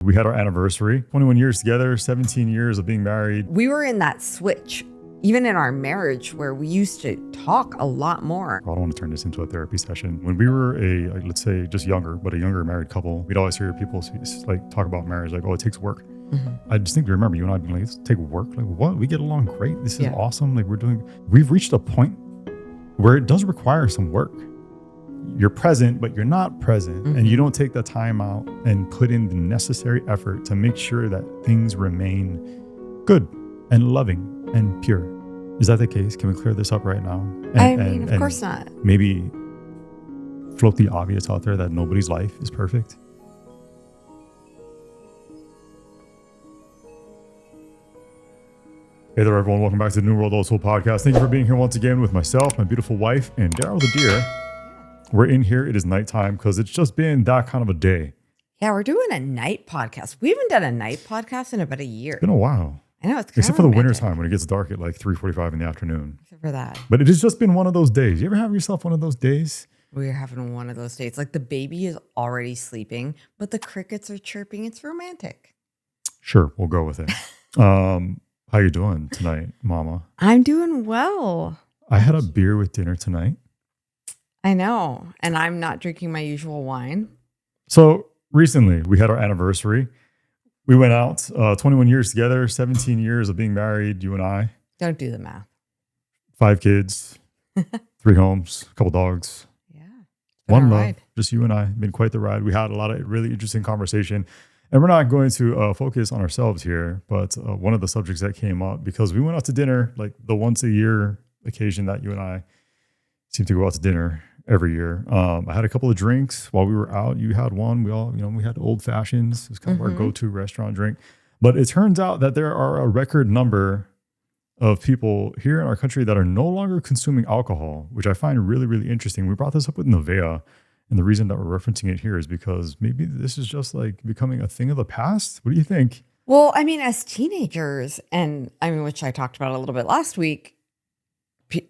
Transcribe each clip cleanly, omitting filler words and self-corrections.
We had our anniversary, 21 years together, 17 years of being married. We were in that switch, even in our marriage, where we used to talk a lot more. I don't want to turn this into a therapy session. When we were let's say just younger, but a younger married couple, we'd always hear people like talk about marriage, like, oh, it takes work. I distinctly remember you and I being like, it's take work. Like, what? We get along great. This is awesome. Like we've reached a point where it does require some work. You're present, but you're not present. And you don't take the time out and put in the necessary effort to make sure that things remain good and loving and pure. Is that the case? Can we clear this up right now? Of course not. Maybe float the obvious out there that nobody's life is perfect. Hey there, everyone. Welcome back to the New World Old Soul Podcast. Thank you for being here once again with myself, my beautiful wife, and Daryl the deer. We're in here. It is nighttime because it's just been that kind of a day. Yeah, we're doing a night podcast. We haven't done a night podcast in about a year. It's been a while. I know, it's except for the winter time when it gets dark at like 3:45 in the afternoon. Except for that. But it has just been one of those days. You ever have yourself one of those days? We're having one of those days. Like the baby is already sleeping, but the crickets are chirping. It's romantic. Sure, we'll go with it. How you doing tonight, Mama? I'm doing well. I had a beer with dinner tonight. I know. And I'm not drinking my usual wine. So recently we had our anniversary. We went out 21 years together, 17 years of being married, you and I. Don't do the math. 5 kids, 3 homes, a couple dogs. Yeah. One love, just you and I. Been quite the ride. We had a lot of really interesting conversation. And we're not going to focus on ourselves here, but one of the subjects that came up, because we went out to dinner, like the once a year occasion that you and I seem to go out to dinner every year. I had a couple of drinks while we were out. You had one. We all, we had old fashions. It was kind of our go-to restaurant drink. But it turns out that there are a record number of people here in our country that are no longer consuming alcohol, which I find really, really interesting. We brought this up with Nevea. And the reason that we're referencing it here is because maybe this is just like becoming a thing of the past. What do you think? Well, I mean, as teenagers, which I talked about a little bit last week,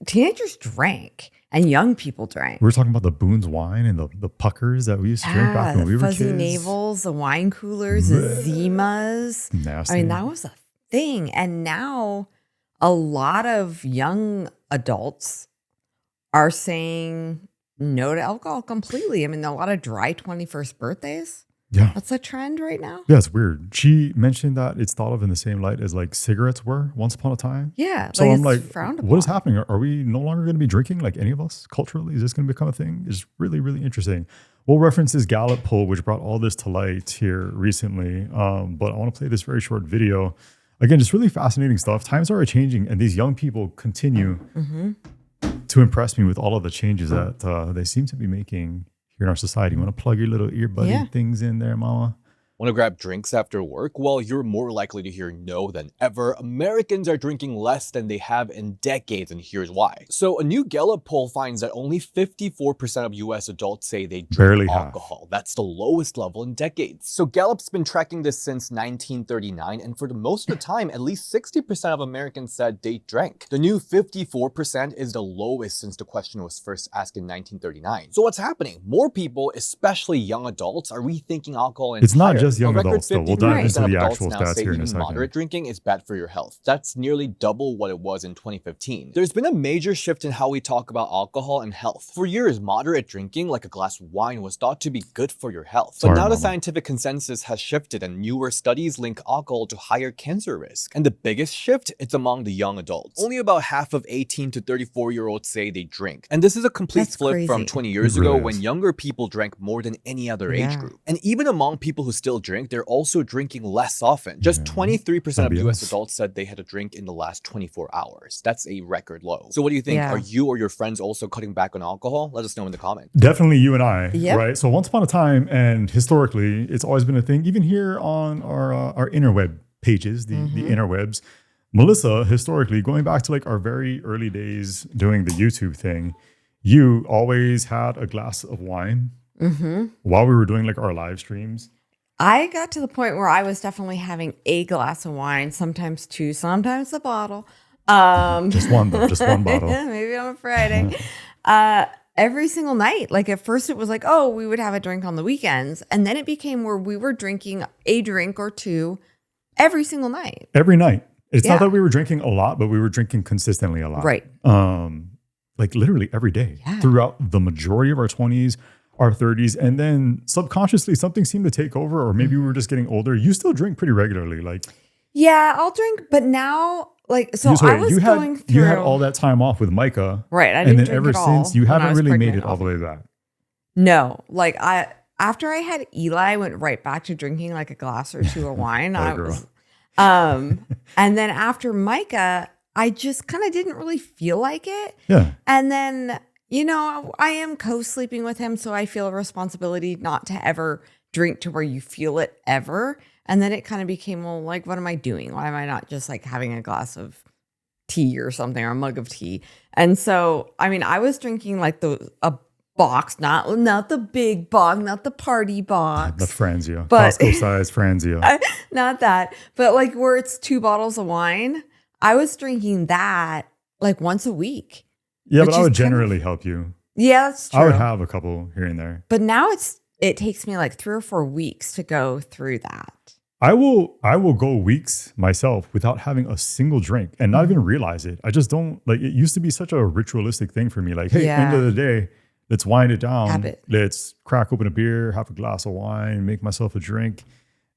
teenagers drank and young people drank. We were talking about the Boone's wine and the puckers that we used to drink back when we were kids. Fuzzy navels, the wine coolers, the Zimas. Nasty. I mean, that was a thing. And now a lot of young adults are saying no to alcohol completely. I mean, a lot of dry 21st birthdays. Yeah. That's a trend right now. Yeah, it's weird. She mentioned that it's thought of in the same light as like cigarettes were once upon a time. Yeah. So I'm like, frowned upon. what is happening? Are we no longer going to be drinking like any of us culturally? Is this going to become a thing? It's really, really interesting. We'll reference this Gallup poll, which brought all this to light here recently. But I want to play this very short video. Again, just really fascinating stuff. Times are changing and these young people continue to impress me with all of the changes that they seem to be making here in our society. You want to plug your little earbud things in there, Mama? Want to grab drinks after work? Well, you're more likely to hear no than ever. Americans are drinking less than they have in decades, and here's why. So a new Gallup poll finds that only 54% of US adults say they drink alcohol. That's the lowest level in decades. So Gallup's been tracking this since 1939, and for the most of the time, at least 60% of Americans said they drank. The new 54% is the lowest since the question was first asked in 1939. So what's happening? More people, especially young adults, are rethinking alcohol and it's not just young adults, though. We'll dive into the actual stats here in a second. Moderate drinking is bad for your health. That's nearly double what it was in 2015. There's been a major shift in how we talk about alcohol and health. For years, moderate drinking, like a glass of wine, was thought to be good for your health. But now the scientific consensus has shifted, and newer studies link alcohol to higher cancer risk. And the biggest shift, it's among the young adults. Only about half of 18 to 34-year-olds say they drink. And this is a complete flip from 20 years ago when younger people drank more than any other age group. And even among people who still drink, they're also drinking less often. Just 23% of US adults said they had a drink in the last 24 hours. That's a record low. So what do you think? Are you or your friends also cutting back on alcohol? Let us know in the comments. Definitely you and I, right? So once upon a time, and historically, it's always been a thing, even here on our interweb pages, the interwebs. Melissa, historically, going back to like our very early days doing the YouTube thing, you always had a glass of wine while we were doing like our live streams. I got to the point where I was definitely having a glass of wine, sometimes 2, sometimes a bottle. Just one though, just one bottle. Maybe on a Friday. every single night. Like at first it was like, oh, we would have a drink on the weekends. And then it became where we were drinking a drink or two every single night. Every night. It's Yeah. not that we were drinking a lot, but we were drinking consistently a lot. Right. Like literally every day Yeah. throughout the majority of our 20s, our 30s. And then subconsciously something seemed to take over, or maybe we were just getting older. You still drink pretty regularly. Like, Yeah, I'll drink. But now, like, so sorry, I was you had, going through. you had all that time off with Micah. Right. I And didn't then drink ever at all since, you when I haven't was really made pregnant. it all the way back. No, like after I had Eli, I went right back to drinking like a glass or two of wine. What a I girl. was, and then after Micah, I just kind of didn't really feel like it. Yeah. And then, you know, I am co-sleeping with him, so I feel a responsibility not to ever drink to where you feel it ever. And then it kind of became, well, like, what am I doing? Why am I not just like having a glass of tea or something, or a mug of tea? And so, I mean, I was drinking like a box, not the big box, not the party box. The Franzia. But- Costco size Franzia. Not that, but like where it's 2 bottles of wine. I was drinking that like once a week. Yeah, which but I is would kind of- generally help you. Yeah, that's true. I would have a couple here and there. But now it takes me like 3 or 4 weeks to go through that. I will go weeks myself without having a single drink and not even realize it. I just don't like it. Used to be such a ritualistic thing for me. Like, hey, Yeah. end of the day, let's wind it down. Habit. Let's crack open a beer, have a glass of wine, make myself a drink.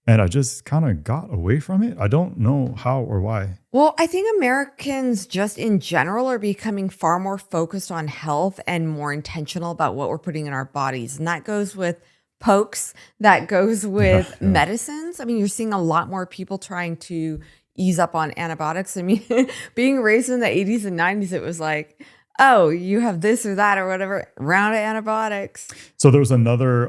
And I just kind of got away from it. I don't know how or why. Well, I think Americans just in general are becoming far more focused on health and more intentional about what we're putting in our bodies. And that goes with pokes, that goes with Yeah. medicines. I mean, you're seeing a lot more people trying to ease up on antibiotics. I mean, being raised in the 80s and 90s, it was like, oh, you have this or that or whatever, round of antibiotics. So there was another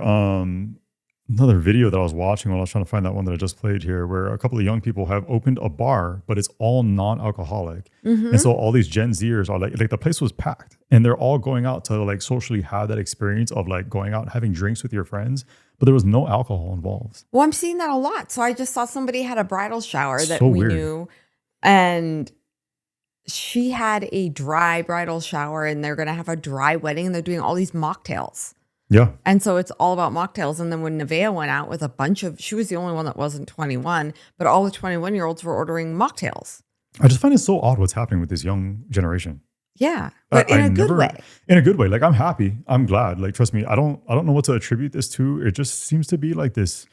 video that I was watching while I was trying to find that one that I just played here, where a couple of young people have opened a bar, but it's all non-alcoholic. And so all these Gen Zers are like the place was packed and they're all going out to like socially have that experience of like going out, having drinks with your friends, but there was no alcohol involved. Well, I'm seeing that a lot. So I just saw somebody had a bridal shower that So we weird. knew, and she had a dry bridal shower, and they're going to have a dry wedding, and they're doing all these mocktails. Yeah. And so it's all about mocktails. And then when Nevaeh went out with a bunch of, she was the only one that wasn't 21, but all the 21-year-olds were ordering mocktails. I just find it so odd what's happening with this young generation. Yeah, but in I a good never- way. In a good way. Like I'm happy. I'm glad. Like trust me, I don't know what to attribute this to. It just seems to be like this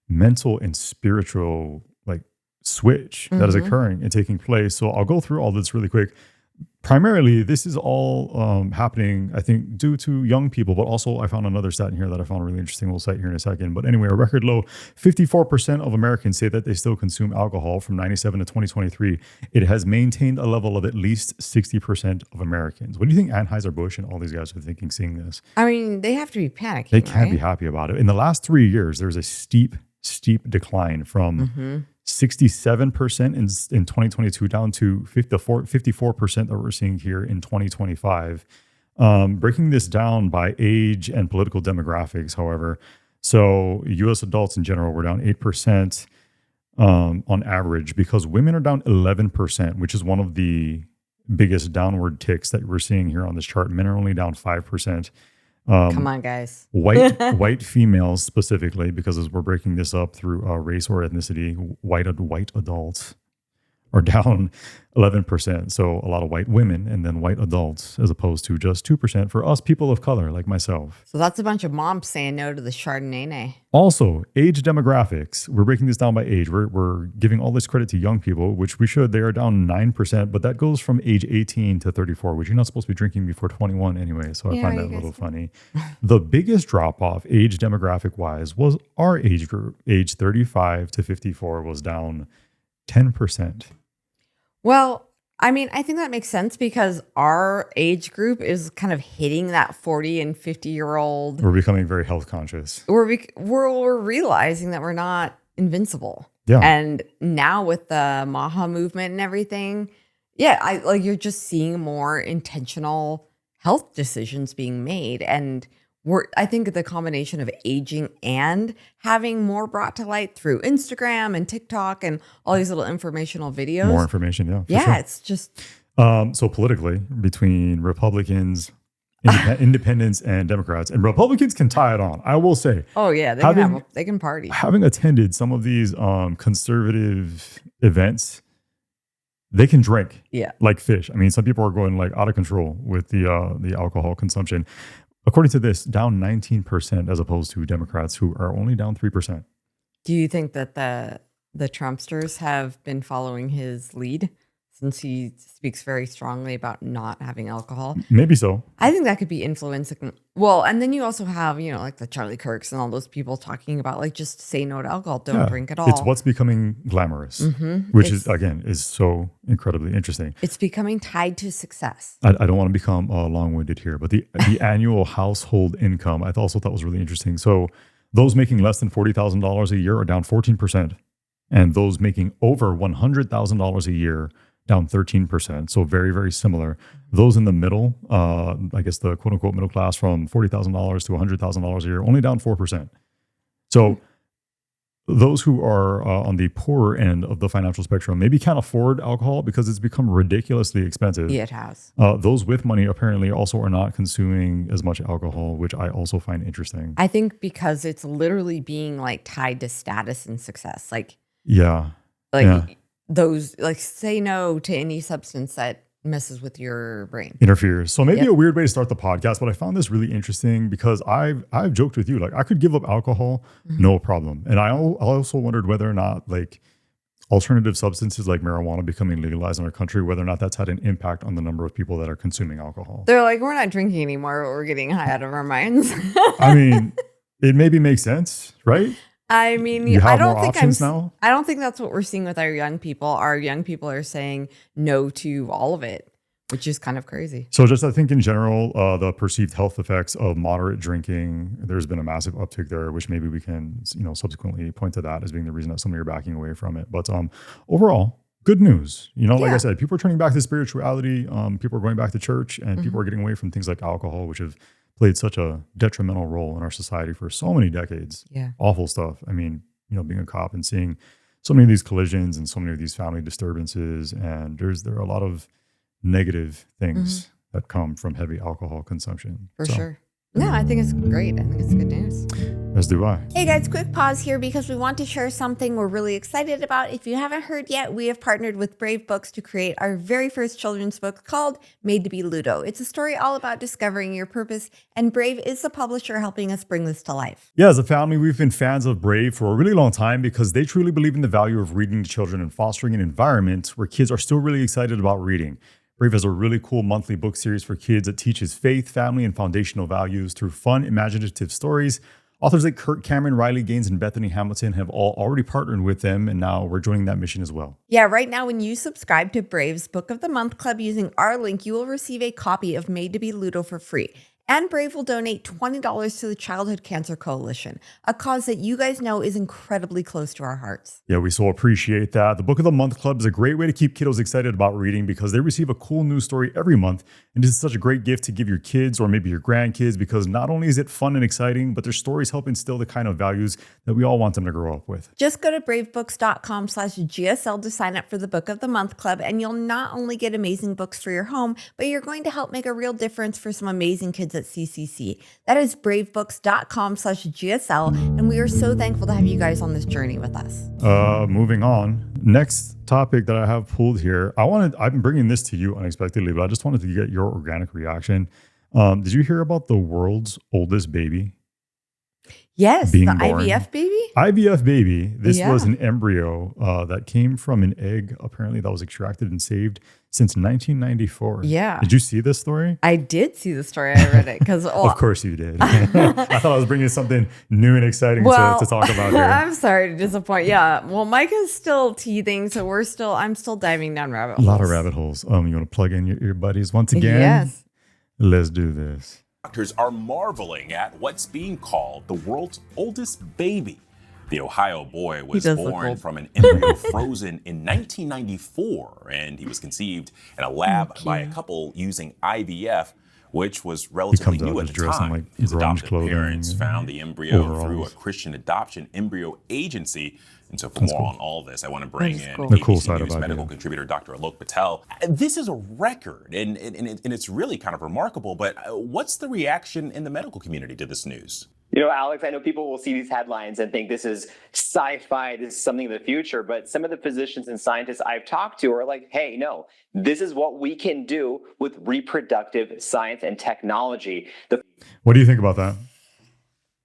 mental and spiritual like switch that is occurring and taking place. So I'll go through all this really quick. Primarily, this is all happening, I think, due to young people, but also I found another stat in here that I found really interesting. We'll cite here in a second. But anyway, a record low 54% of Americans say that they still consume alcohol from 97 to 2023. It has maintained a level of at least 60% of Americans. What do you think Anheuser-Busch and all these guys are thinking seeing this? I mean, they have to be panicking. They can't be right? happy about it. In the last 3 years, there's a steep decline from 67% in 2022 down to 54% that we're seeing here in 2025. Breaking this down by age and political demographics, however, so U.S. adults in general were down 8% on average because women are down 11%, which is one of the biggest downward ticks that we're seeing here on this chart. Men are only down 5%. Come on, guys. White females specifically, because as we're breaking this up through race or ethnicity, white adults are down 11%. So a lot of white women and then white adults, as opposed to just 2% for us people of color like myself. So that's a bunch of moms saying no to the Chardonnay. Also, age demographics. We're breaking this down by age. We're giving all this credit to young people, which we should. They are down 9%, but that goes from age 18 to 34, which you're not supposed to be drinking before 21 anyway. So I Yeah, find you that a guys little do. funny. The biggest drop off age demographic wise was our age group. Age 35 to 54 was down 10%. Well, I mean, I think that makes sense because our age group is kind of hitting that 40 and 50-year-old. We're becoming very health conscious. We're realizing that we're not invincible. Yeah. And now with the Maha movement and everything, yeah, you're just seeing more intentional health decisions being made. And I think the combination of aging and having more brought to light through Instagram and TikTok and all these little informational videos. More information, yeah. for Yeah, sure. it's just So politically, between Republicans, independents and Democrats, and Republicans can tie it on. I will say, Oh yeah, they can party. having attended some of these conservative events, they can drink Yeah. like fish. I mean, some people are going like out of control with the alcohol consumption. According to this, down 19% as opposed to Democrats who are only down 3%. Do you think that the Trumpsters have been following his lead since he speaks very strongly about not having alcohol? Maybe so. I think that could be influencing. Well, and then you also have, like the Charlie Kirks and all those people talking about like just say no to alcohol, don't drink at all. It's what's becoming glamorous, which is so incredibly interesting. It's becoming tied to success. I don't want to become long-winded here, but the annual household income I also thought was really interesting. So those making less than $40,000 a year are down 14%. And those making over $100,000 a year down 13%. So very, very similar. Those in the middle, I guess the quote unquote middle class from $40,000 to $100,000 a year, only down 4%. So those who are on the poorer end of the financial spectrum maybe can't afford alcohol because it's become ridiculously expensive. Yeah, it has. Those with money apparently also are not consuming as much alcohol, which I also find interesting. I think because it's literally being like tied to status and success. Like those, like say no to any substance that messes with your brain. Interferes. So maybe a weird way to start the podcast, but I found this really interesting because I've joked with you, like I could give up alcohol, no problem. And I also wondered whether or not like alternative substances like marijuana becoming legalized in our country, whether or not that's had an impact on the number of people that are consuming alcohol. They're like, we're not drinking anymore. We're getting high out of our minds. I mean, it maybe makes sense, right? I mean, You have I don't more think options now? I don't think that's what we're seeing with our young people. Our young people are saying no to all of it, which is kind of crazy. So just I think in general, the perceived health effects of moderate drinking, there's been a massive uptick there, which maybe we can, subsequently point to that as being the reason that some of you are backing away from it. But overall, good news. Like I said, people are turning back to spirituality. People are going back to church, and people are getting away from things like alcohol, which have played such a detrimental role in our society for so many decades. Yeah. Awful stuff. I mean, being a cop and seeing so many of these collisions and so many of these family disturbances, and there are a lot of negative things that come from heavy alcohol consumption. For sure. No, I think it's great. I think it's good news. As do I. Hey guys, quick pause here because we want to share something we're really excited about. If you haven't heard yet, we have partnered with Brave Books to create our very first children's book called Made to be Ludo. It's a story all about discovering your purpose, and Brave is the publisher helping us bring this to life. Yeah, as a family, we've been fans of Brave for a really long time because they truly believe in the value of reading to children and fostering an environment where kids are still really excited about reading. Brave has a really cool monthly book series for kids that teaches faith, family, and foundational values through fun, imaginative stories. Authors like Kirk Cameron, Riley Gaines, and Bethany Hamilton have all already partnered with them, and now we're joining that mission as well. Yeah, right now when you subscribe to Brave's Book of the Month Club using our link, you will receive a copy of Made to be Ludo for free. And Brave will donate $20 to the Childhood Cancer Coalition, a cause that you guys know is incredibly close to our hearts. Yeah, we so appreciate that. The Book of the Month Club is a great way to keep kiddos excited about reading because they receive a cool news story every month. And this is such a great gift to give your kids or maybe your grandkids because not only is it fun and exciting, but their stories help instill the kind of values that we all want them to grow up with. Just go to bravebooks.com/GSL to sign up for the Book of the Month Club, and you'll not only get amazing books for your home, but you're going to help make a real difference for some amazing kids at CCC. That is bravebooks.com/GSL, and we are so thankful to have you guys on this journey with us. Moving on. Next topic that I have pulled here. I've been bringing this to you unexpectedly, but I just wanted to get your organic reaction. Did you hear about the world's oldest baby? Yes, being the born? IVF baby? IVF baby. This Yeah. was an embryo that came from an egg, apparently, that was extracted and saved since 1994. Yeah. Did you see this story? I did see the story. I read it because Of course you did. I thought I was bringing something new and exciting to talk about here. I'm sorry to disappoint. Yeah. Well, Mike is still teething, so I'm still diving down rabbit A holes. lot of rabbit holes. You want to plug in your buddies once again? Yes. Let's do this. Doctors are marveling at what's being called the world's oldest baby. The Ohio boy was does look born old. from an embryo frozen in 1994, and he was conceived in a lab by a couple using IVF. which was relatively comes out new at just the dressed in, time. like, His grunge adoptive clothing parents and found the embryo through a overalls. Christian adoption embryo agency. And so for That's more cool. on all of this, I want to bring That is in cool. The cool ABC side of News medical IVF. contributor Dr. Alok Patel. This is a record, and it's really kind of remarkable, but what's the reaction in the medical community to this news? Alex, I know people will see these headlines and think this is sci-fi, this is something of the future, but some of the physicians and scientists I've talked to are like, hey, no, this is what we can do with reproductive science and technology. What do you think about that?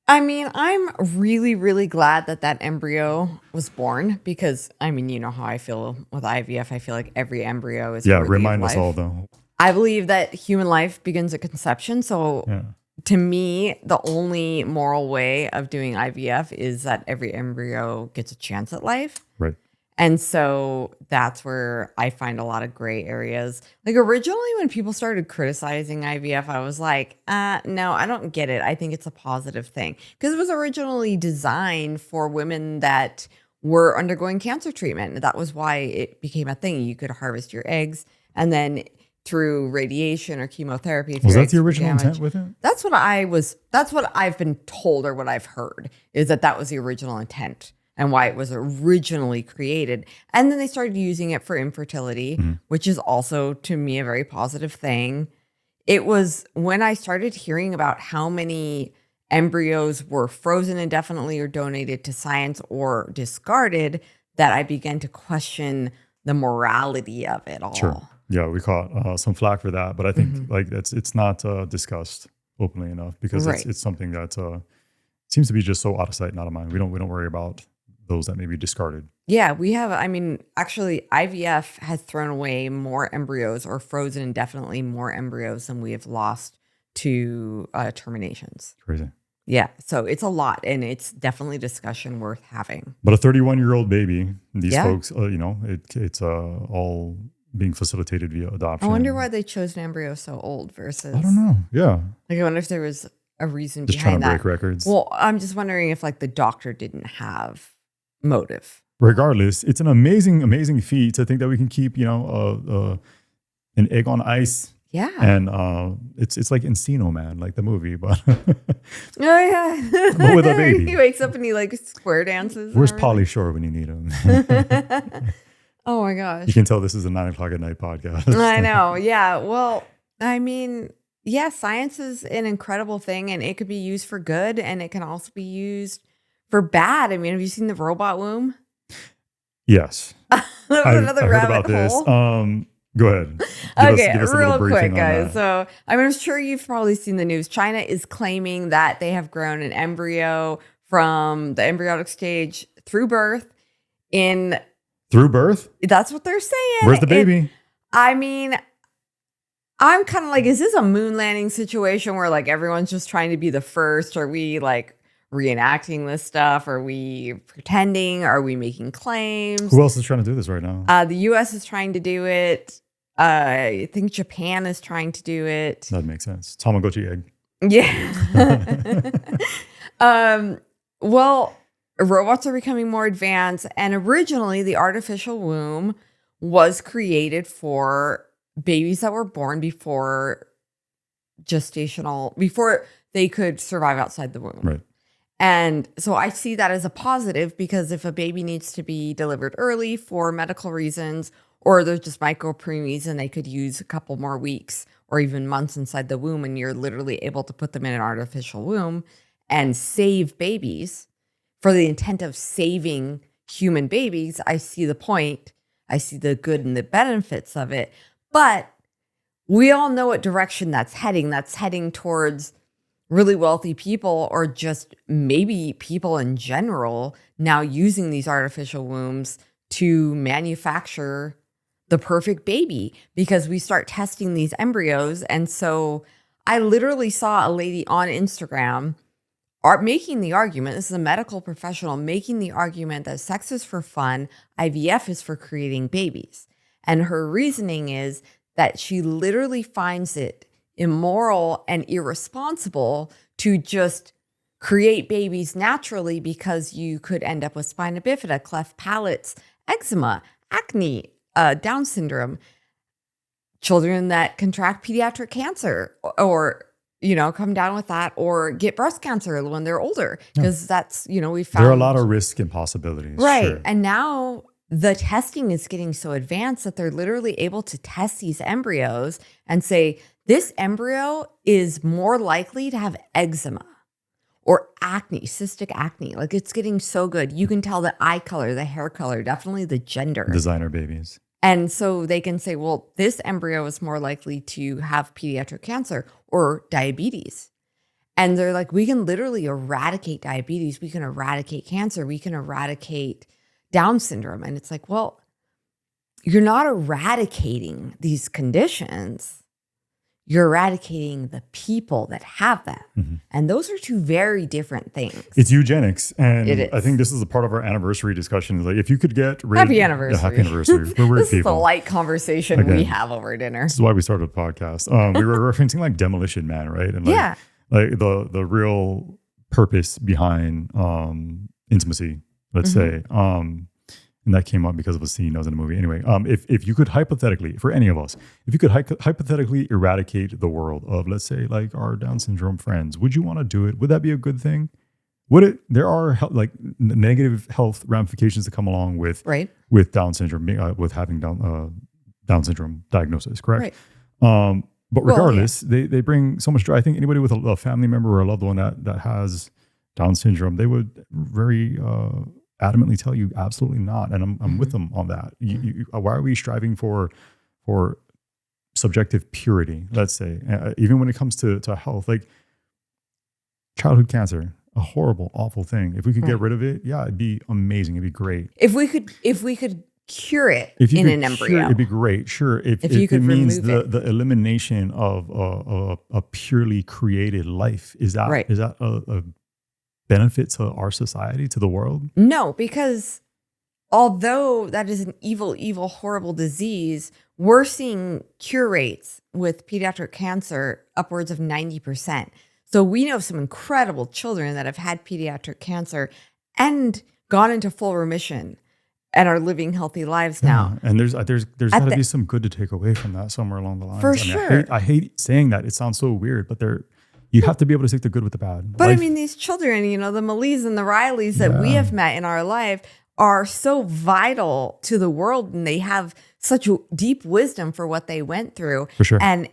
I mean, I'm really, really glad that that embryo was born because, I mean, you know how I feel with IVF. I feel like every embryo is Yeah, worthy of remind us life. all though. I believe that human life begins at conception. So Yeah. to me, the only moral way of doing IVF is that every embryo gets a chance at life. Right. And so that's where I find a lot of gray areas. Like originally when people started criticizing IVF, I was like, no, I don't get it. I think it's a positive thing because it was originally designed for women that were undergoing cancer treatment. That was why it became a thing. You could harvest your eggs and then through radiation or chemotherapy. If Was your that the eggs were original damaged- intent with it? That's what I've been told or what I've heard is that was the original intent and why it was originally created. And then they started using it for infertility, which is also to me a very positive thing. It was when I started hearing about how many embryos were frozen indefinitely or donated to science or discarded that I began to question the morality of it all. Sure. Yeah, we caught some flack for that, but I think like it's not discussed openly enough because Right. it's something that seems to be just so out of sight, not of mind. We don't worry about those that may be discarded. Yeah, we have, I mean, actually IVF has thrown away more embryos or frozen indefinitely more embryos than we have lost to terminations. Crazy. Yeah, so it's a lot and it's definitely a discussion worth having. But a 31-year-old baby, these Yeah. folks, it's all being facilitated via I adoption. wonder why they chose an embryo so old versus, I don't know. Yeah. like I wonder if there was a reason Just trying behind to that. break records. Well, I'm just wondering if like the doctor didn't have motive. Regardless, it's an amazing, amazing feat to think that we can keep, an egg on ice. Yeah. And it's like Encino Man, like the movie, but Oh yeah. But with a baby. He wakes up and he like square dances. and where's everything. Pauly Shore when you need him? Oh my gosh. You can tell this is a 9:00 at night podcast. I know. Yeah. Well, I mean, yeah, science is an incredible thing and it could be used for good and it can also be used for bad. I mean, have you seen the robot womb? Yes. That was another I heard rabbit about this. hole. Go ahead. Okay, Give us a little real briefing quick, on guys. that. So I'm sure you've probably seen the news. China is claiming that they have grown an embryo from the embryonic stage through birth. Through birth? That's what they're saying. Where's the baby? I mean, I'm kind of like, is this a moon landing situation where like everyone's just trying to be the first? Are we like reenacting this stuff? Are we pretending? Are we making claims? Who else is trying to do this right now? The US is trying to do it. I think Japan is trying to do it. That makes sense. Tamagotchi egg. Yeah. Well, robots are becoming more advanced. And originally, the artificial womb was created for babies that were born before they could survive outside the womb. Right. And so I see that as a positive because if a baby needs to be delivered early for medical reasons, or there's just micro preemies and they could use a couple more weeks or even months inside the womb, and you're literally able to put them in an artificial womb and save babies for the intent of saving human babies, I see the point. I see the good and the benefits of it. But we all know what direction that's heading. That's heading towards really wealthy people or just maybe people in general now using these artificial wombs to manufacture the perfect baby because we start testing these embryos. And so I literally saw a lady on Instagram making the argument, this is a medical professional making the argument that sex is for fun, IVF is for creating babies. And her reasoning is that she literally finds it immoral and irresponsible to just create babies naturally because you could end up with spina bifida, cleft palates, eczema, acne, Down syndrome. children that contract pediatric cancer or come down with that or get breast cancer when they're older. Because that's, we found. There are a lot of risks and possibilities. Right. Sure. And now the testing is getting so advanced that they're literally able to test these embryos and say, this embryo is more likely to have eczema or acne, cystic acne. Like it's getting so good. You can tell the eye color, the hair color, definitely the gender. Designer babies. And so they can say, well, this embryo is more likely to have pediatric cancer or diabetes. And they're like, we can literally eradicate diabetes. We can eradicate cancer. We can eradicate Down syndrome. And it's like, well, you're not eradicating these conditions. You're eradicating the people that have them. Mm-hmm. And those are two very different things. It's eugenics. And It is. I think this is a part of our anniversary discussion. Like if you could get rid Happy anniversary. Happy anniversary. We're weird This is the people. light conversation we Again. have over dinner. This is why we started a podcast. We were referencing like Demolition Man, right? And like the real purpose behind intimacy, let's say. And that came up because of a scene that was in a movie. Anyway, if you could hypothetically, for any of us, if you could hypothetically eradicate the world of, let's say, like our Down syndrome friends, would you want to do it? Would that be a good thing? Would it? There are like negative health ramifications that come along with Down syndrome, with having Down syndrome diagnosis, correct? Right. But regardless, they bring so much joy. I think anybody with a family member or a loved one that has Down syndrome, they would very adamantly tell you absolutely not, and I'm with them on that. Why are we striving for subjective purity? Let's say, even when it comes to health, like childhood cancer, a horrible, awful thing. If we could get rid of it, yeah, it'd be amazing. It'd be great. If we could cure it in an embryo, it'd be great. Sure, if you could it means remove the elimination of a purely created life, is that a benefit to our society, to the world? No, because although that is an evil, horrible disease, we're seeing cure rates with pediatric cancer upwards of 90%. So we know some incredible children that have had pediatric cancer and gone into full remission and are living healthy lives now. And there's got to be some good to take away from that somewhere along the lines. For sure. I hate saying that. It sounds so weird, but you have to be able to take the good with the bad. But I mean, these children, the Malees and the Rileys that we have met in our life are so vital to the world, and they have such deep wisdom for what they went through. For sure. And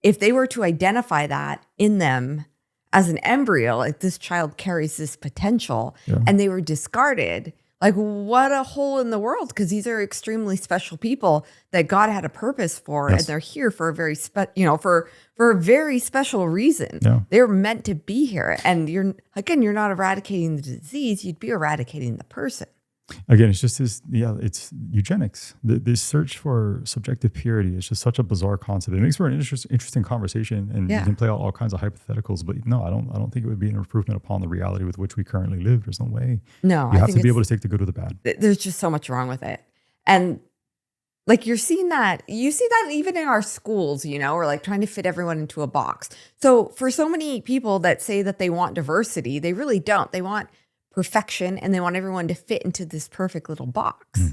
if they were to identify that in them as an embryo, like this child carries this potential, and they were discarded, like what a hole in the world, because these are extremely special people that God had a purpose for, and they're here for a very for a very special reason. Yeah. They're meant to be here, and you're not eradicating the disease; you'd be eradicating the person. Again, it's just it's eugenics. This search for subjective purity is just such a bizarre concept. It makes for an interesting conversation, and you can play out all kinds of hypotheticals. But no, I don't think it would be an improvement upon the reality with which we currently live. There's no way. No, you have to be able to take the good with the bad. There's just so much wrong with it, and like you see that even in our schools. We're like trying to fit everyone into a box. So for so many people that say that they want diversity, they really don't. They want perfection, and they want everyone to fit into this perfect little box.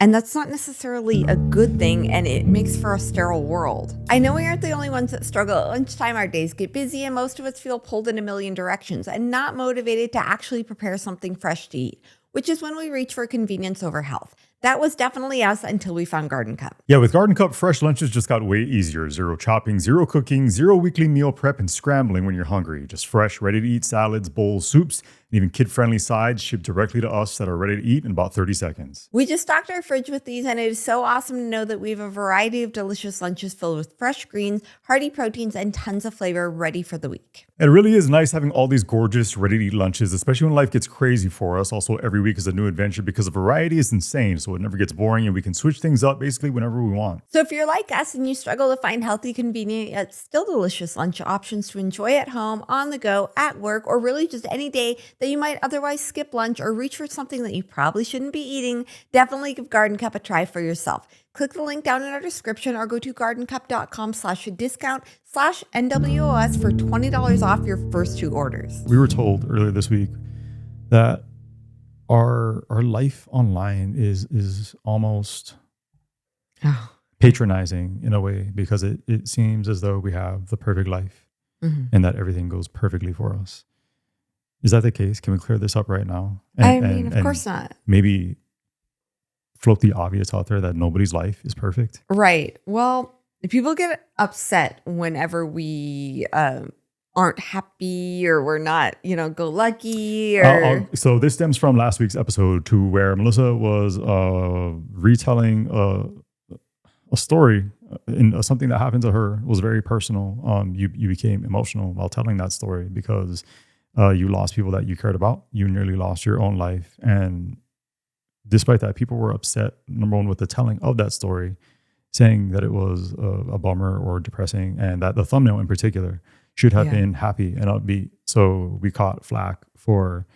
And that's not necessarily a good thing, and it makes for a sterile world. I know we aren't the only ones that struggle. At lunchtime, our days get busy, and most of us feel pulled in a million directions and not motivated to actually prepare something fresh to eat, which is when we reach for convenience over health. That was definitely us until we found Garden Cup. Yeah, with Garden Cup, fresh lunches just got way easier. Zero chopping, zero cooking, zero weekly meal prep, and scrambling when you're hungry. Just fresh, ready-to-eat salads, bowls, soups, and even kid-friendly sides shipped directly to us that are ready to eat in about 30 seconds. We just stocked our fridge with these, and it is so awesome to know that we have a variety of delicious lunches filled with fresh greens, hearty proteins, and tons of flavor ready for the week. It really is nice having all these gorgeous, ready-to-eat lunches, especially when life gets crazy for us. Also, every week is a new adventure because the variety is insane, so it never gets boring, and we can switch things up basically whenever we want. So if you're like us and you struggle to find healthy, convenient, yet still delicious lunch options to enjoy at home, on the go, at work, or really just any day that you might otherwise skip lunch or reach for something that you probably shouldn't be eating, definitely give Garden Cup a try for yourself. Click the link down in our description or go to gardencup.com/discount/NWOS for $20 off your first 2 orders. We were told earlier this week that our life online is almost patronizing in a way, because it seems as though we have the perfect life and that everything goes perfectly for us. Is that the case? Can we clear this up right now? I mean, of course not. Maybe float the obvious out there that nobody's life is perfect. Right. Well, people get upset whenever we aren't happy or we're not, go lucky or. So this stems from last week's episode to where Melissa was retelling a story in something that happened to her. Was very personal. You became emotional while telling that story because you lost people that you cared about. You nearly lost your own life. And despite that, people were upset, number one, with the telling of that story, saying that it was a bummer or depressing, and that the thumbnail in particular should have been happy and upbeat. So we caught flack for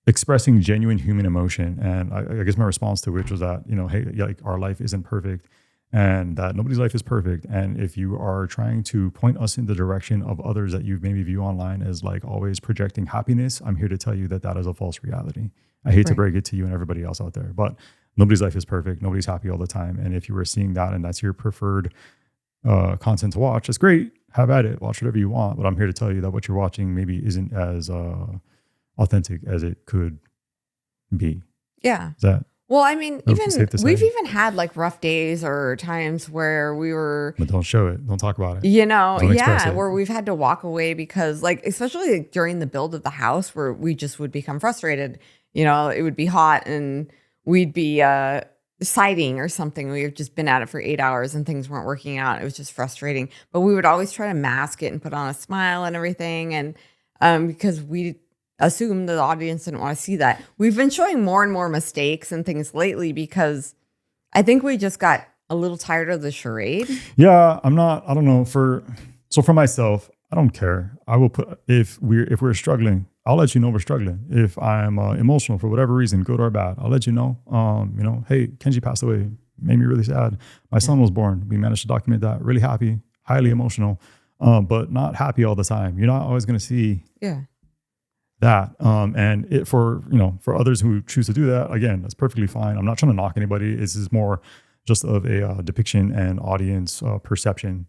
expressing genuine human emotion. And I guess my response to which was that, hey, like our life isn't perfect and that nobody's life is perfect. And if you are trying to point us in the direction of others that you maybe view online as like always projecting happiness, I'm here to tell you that that is a false reality. I hate to break it to you and everybody else out there, but nobody's life is perfect. Nobody's happy all the time. And if you were seeing that and that's your preferred content to watch, that's great. Have at it. Watch whatever you want. But I'm here to tell you that what you're watching maybe isn't as authentic as it could be. Yeah. Is that? Well, I mean, we've even had like rough days or times where we were. But don't show it. Don't talk about it. Where we've had to walk away because, like, especially like during the build of the house, where we just would become frustrated. It would be hot and we'd be siding or something. We had just been at it for 8 hours and things weren't working out. It was just frustrating. But we would always try to mask it and put on a smile and everything. And because we assume the audience didn't want to see that. We've been showing more and more mistakes and things lately because I think we just got a little tired of the charade. Yeah, I don't know. For myself, I don't care. I will put, if we're struggling, I'll let you know we're struggling. If I'm emotional for whatever reason, good or bad, I'll let you know. Hey, Kenji passed away, made me really sad. My son was born. We managed to document that. Really happy, highly emotional, but not happy all the time. You're not always going to see that. And it for others who choose to do that, again, that's perfectly fine. I'm not trying to knock anybody. This is more just of a depiction and audience perception.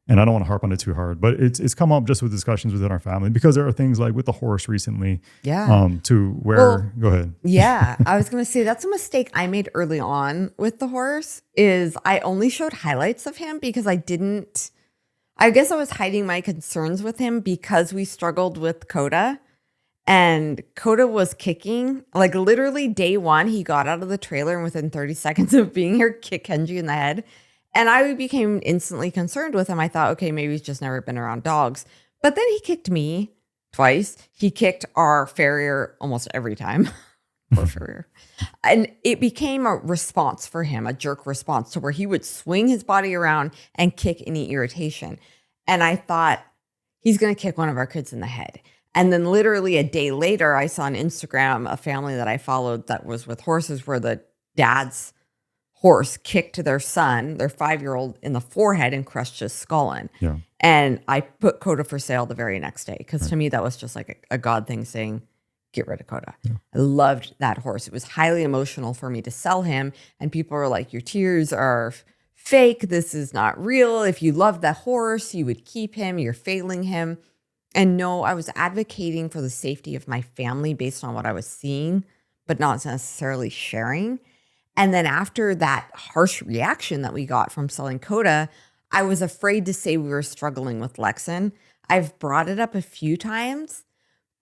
And I don't want to harp on it too hard, but it's come up just with discussions within our family because there are things like with the horse recently. To where, go ahead. Yeah. I was going to say that's a mistake I made early on with the horse is I only showed highlights of him because I guess I was hiding my concerns with him because we struggled with Coda. And Coda was kicking, like literally day one, he got out of the trailer and within 30 seconds of being here, kicked Kenji in the head. And I became instantly concerned with him. I thought, okay, maybe he's just never been around dogs. But then he kicked me twice. He kicked our farrier almost every time. Poor farrier. And it became a response for him, a jerk response to where he would swing his body around and kick any irritation. And I thought, he's going to kick one of our kids in the head. And then literally a day later, I saw on Instagram a family that I followed that was with horses where the dad's horse kicked their son, their 5-year-old, in the forehead and crushed his skull in. Yeah. And I put Coda for sale the very next day because to me, that was just like a God thing saying, get rid of Coda. Yeah. I loved that horse. It was highly emotional for me to sell him. And people were like, your tears are fake. This is not real. If you loved that horse, you would keep him. You're failing him. And no, I was advocating for the safety of my family based on what I was seeing, but not necessarily sharing. And then after that harsh reaction that we got from selling Coda, I was afraid to say we were struggling with Lexan. I've brought it up a few times,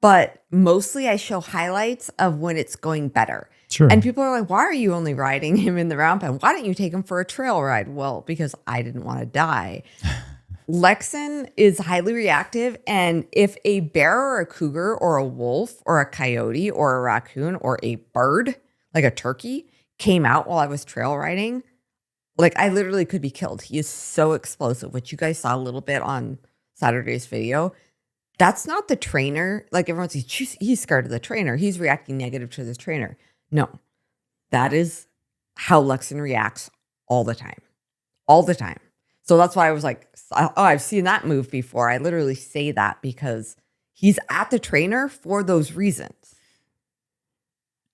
but mostly I show highlights of when it's going better. Sure. And people are like, why are you only riding him in the ramp? And why don't you take him for a trail ride? Well, because I didn't want to die. Lexan is highly reactive. And if a bear or a cougar or a wolf or a coyote or a raccoon or a bird, like a turkey, came out while I was trail riding, like I literally could be killed. He is so explosive, which you guys saw a little bit on Saturday's video. That's not the trainer. Like everyone sees, he's scared of the trainer. He's reacting negative to the trainer. No, that is how Lexan reacts all the time. All the time. So that's why I was like, oh, I've seen that move before. I literally say that because he's at the trainer for those reasons.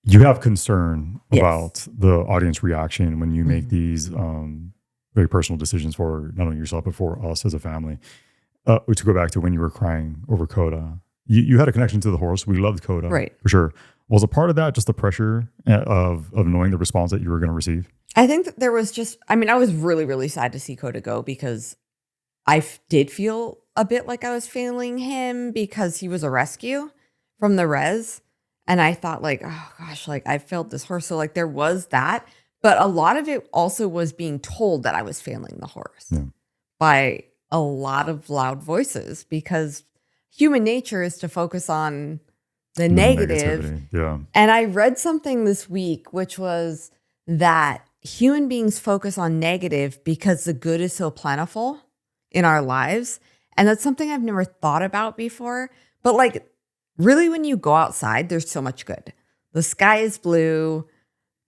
you have concern Yes. about the audience reaction when you make these very personal decisions for not only yourself, but for us as a family. To go back to when you were crying over Coda, you had a connection to the horse. We loved Coda, Right. for sure. Was a part of that just the pressure of knowing the response that you were going to receive? I think that there was just, I mean, I was really, really sad to see Coda go because I did feel a bit like I was failing him because he was a rescue from the res. And I thought like, oh gosh, like I failed this horse. So like there was that. But a lot of it also was being told that I was failing the horse by a lot of loud voices because human nature is to focus on the negative. Negativity. Yeah. And I read something this week, which was that human beings focus on negative because the good is so plentiful in our lives. And that's something I've never thought about before. But like, really, when you go outside, there's so much good. The sky is blue.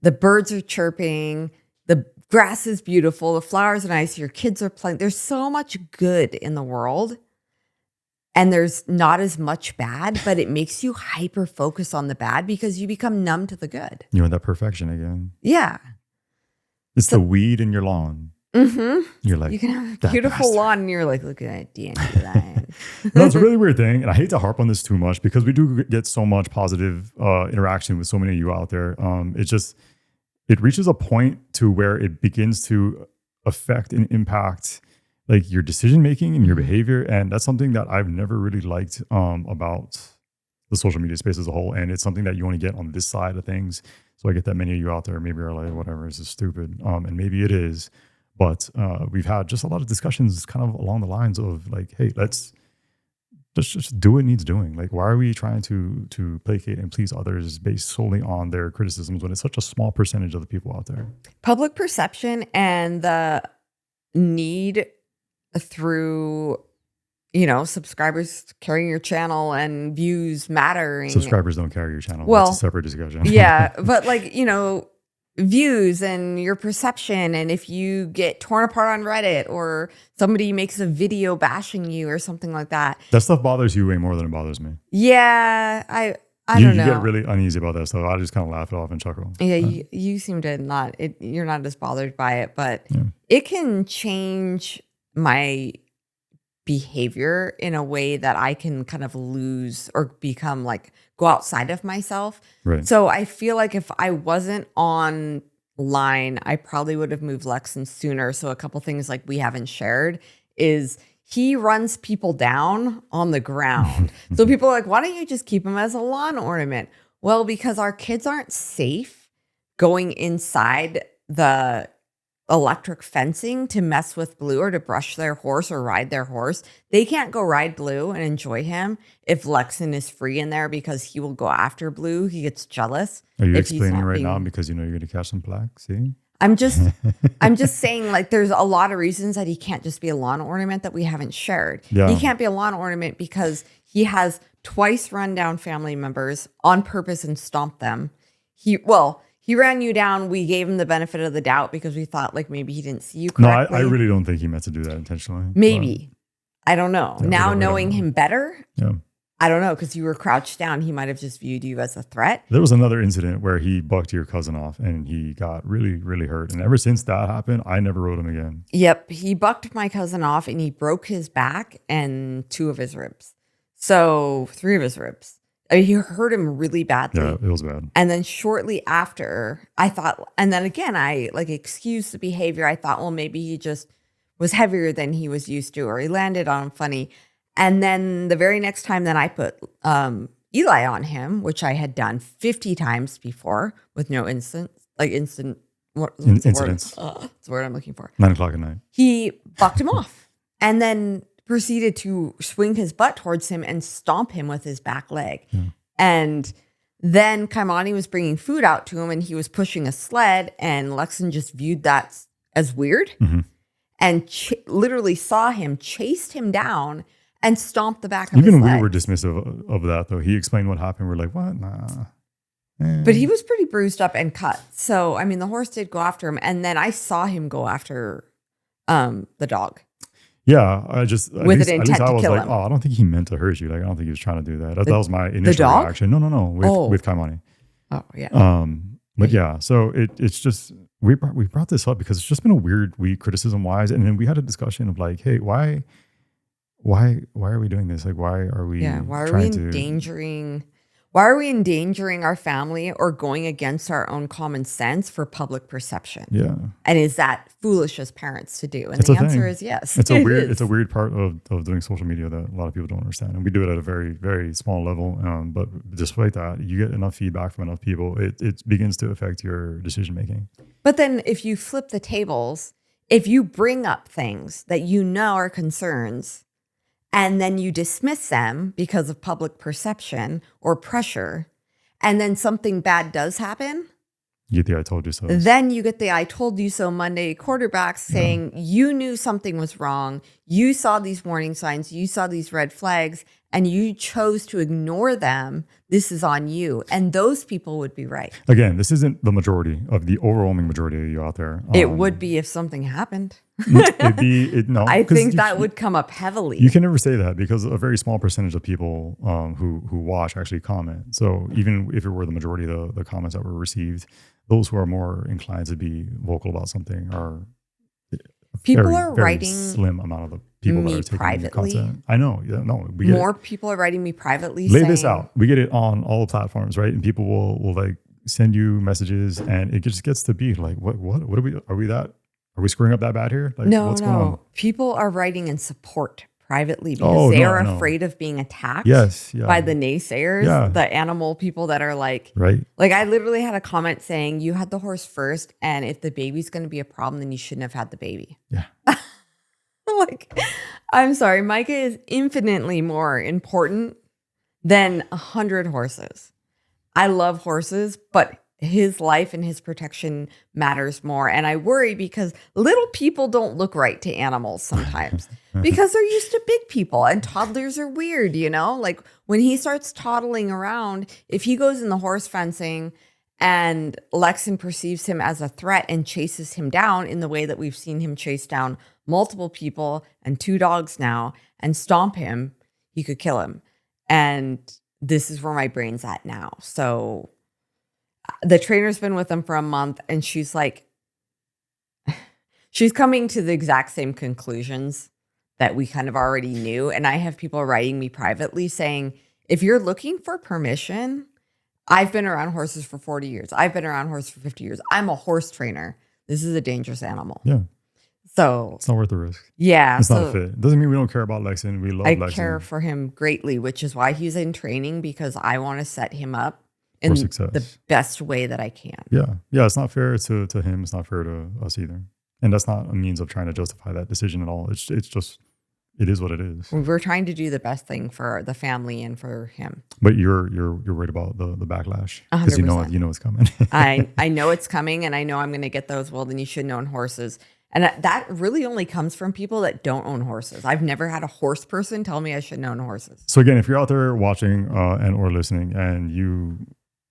The birds are chirping. The grass is beautiful. The flowers are nice. Your kids are playing. There's so much good in the world. And there's not as much bad, but it makes you hyper focus on the bad because you become numb to the good. You want that perfection again. Yeah. It's the weed in your lawn. Mm-hmm. You're like, You can have a "That beautiful bastard." lawn and you're like, look at that dandelion. No, it's a really weird thing. And I hate to harp on this too much because we do get so much positive interaction with so many of you out there. It reaches a point to where it begins to affect and impact like your decision making and your behavior. And that's something that I've never really liked about the social media space as a whole. And it's something that you only get on this side of things. So I get that many of you out there maybe are like, whatever, this is stupid. And maybe it is. But we've had just a lot of discussions kind of along the lines of like, hey, let's just do what needs doing. Like, why are we trying to placate and please others based solely on their criticisms when it's such a small percentage of the people out there? Public perception and the need through, subscribers carrying your channel and views mattering. Subscribers don't carry your channel. Well, that's a separate discussion. Yeah, but like, views and your perception, and if you get torn apart on Reddit or somebody makes a video bashing you or something like that. That stuff bothers you way more than it bothers me. Yeah, I You don't know. get really uneasy about that stuff. I just kind of laugh it off and chuckle. Yeah, you seem to not. You're not as bothered by it, but Yeah. it can change my behavior in a way that I can kind of lose or become like go outside of myself. Right. So I feel like if I wasn't online, I probably would have moved Lexon sooner. So a couple things like we haven't shared is he runs people down on the ground. So people are like, why don't you just keep him as a lawn ornament? Well, because our kids aren't safe going inside the electric fencing to mess with Blue or to brush their horse or ride their horse. They can't go ride Blue and enjoy him if Lexon is free in there because he will go after Blue. He gets jealous. Are you if he's explaining not right being- now because you're going to catch some plaque? See? I'm just saying like there's a lot of reasons that he can't just be a lawn ornament that we haven't shared. Yeah. He can't be a lawn ornament because he has twice run down family members on purpose and stomped them. He ran you down. We gave him the benefit of the doubt because we thought like maybe he didn't see you No, correctly. I really don't think he meant to do that intentionally. Maybe. I don't know. Yeah, now we don't knowing know. him better, Yeah. I don't know, because you were crouched down. He might have just viewed you as a threat. There was another incident where he bucked your cousin off and he got really, really hurt. And ever since that happened, I never rode him again. Yep. He bucked my cousin off and he broke his back and 2 of his ribs. So 3 of his ribs. I mean, he hurt him really badly. Yeah, it was bad. And then shortly after, I thought, and then again, I like excused the behavior. I thought, well, maybe he just was heavier than he was used to, or he landed on him funny. And then the very next time that I put Eli on him, which I had done 50 times before with no incidents. What's the Incidents. word? That's the word I'm looking for. 9 o'clock at night. He bucked him off and then proceeded to swing his butt towards him and stomp him with his back leg. Yeah. And then Kaimani was bringing food out to him and he was pushing a sled, and Lexon just viewed that as weird and literally saw him, chased him down and stomped the back of Even his we leg. were dismissive of that, though. He explained what happened. We're like, what? Nah. But he was pretty bruised up and cut. So, I mean, the horse did go after him. And then I saw him go after the dog. Yeah, I just With an at intent least I to was kill like, him. oh, I don't think he meant to hurt you. Like, I don't think he was trying to do that. That was my initial dog? reaction. No, Oh. with Kaimani. Oh yeah. But yeah, so it's just we brought this up because it's just been a weird week criticism wise, and then we had a discussion of like, hey, why are we doing this? Like, why are we Why are we trying to endangering? Why are we endangering our family or going against our own common sense for public perception? yeah. And is that foolish as parents to do? And It's the a answer thing. is yes. It's a it weird. It's a is. weird part of doing social media that a lot of people don't understand, and we do it at a very, very small level. But despite that, you get enough feedback from enough people, it begins to affect your decision making. But then if you flip the tables, if you bring up things that you know are concerns and then you dismiss them because of public perception or pressure, and then something bad does happen, You get the "I told you so." then you get the "I told you so" Monday quarterbacks saying you knew something was wrong. You saw these warning signs. You saw these red flags and you chose to ignore them. This is on you. And those people would be right. Again, this isn't the majority of the overwhelming majority of you out there. It would be if something happened. It'd be no. I 'cause think you- that would come up heavily. You can never say that because a very small percentage of people who watch actually comment. So even if it were the majority of the comments that were received, those who are more inclined to be vocal about something are People very, are very writing slim amount of the people that me are taking the privately. content. I know. Yeah, no, we get More it. people are writing me privately. Lay saying, this out. We get it on all platforms, right? And people will like send you messages, and it just gets to be like, what are we? Are we screwing up that bad here? Like, No, what's going on? no. People are writing in support privately because Oh, they no, are I know. afraid of being attacked Yes, yeah, by the naysayers, Yeah. the animal people that are like I literally had a comment saying you had the horse first, and if the baby's going to be a problem, then you shouldn't have had the baby. Yeah. Like, I'm sorry, Micah is infinitely more important than 100 horses. I love horses, but his life and his protection matters more. And I worry because little people don't look right to animals sometimes because they're used to big people, and toddlers are weird, you know? Like when he starts toddling around, if he goes in the horse fencing and Lexan perceives him as a threat and chases him down in the way that we've seen him chase down multiple people and 2 dogs now and stomp him, he could kill him. And this is where my brain's at now. So the trainer's been with him for a month, and she's like, she's coming to the exact same conclusions that we kind of already knew. And I have people writing me privately saying, if you're looking for permission, I've been around horses for 40 years. I've been around horses for 50 years. I'm a horse trainer. This is a dangerous animal. Yeah. So It's not worth the risk. yeah. It's so not a fit. Doesn't mean we don't care about Lexan. We love I Lexan care for him greatly, which is why he's in training, because I want to set him up in for success. the best way that I can. Yeah. Yeah. It's not fair to him. It's not fair to us either. And that's not a means of trying to justify that decision at all. It's just, it is what it is. We're trying to do the best thing for the family and for him. But you're worried about the backlash because you know 100%. it's coming. I know it's coming, and I know I'm going to get those. Well, then you shouldn't own horses. And that really only comes from people that don't own horses. I've never had a horse person tell me I shouldn't own horses. So again, if you're out there watching and or listening, and you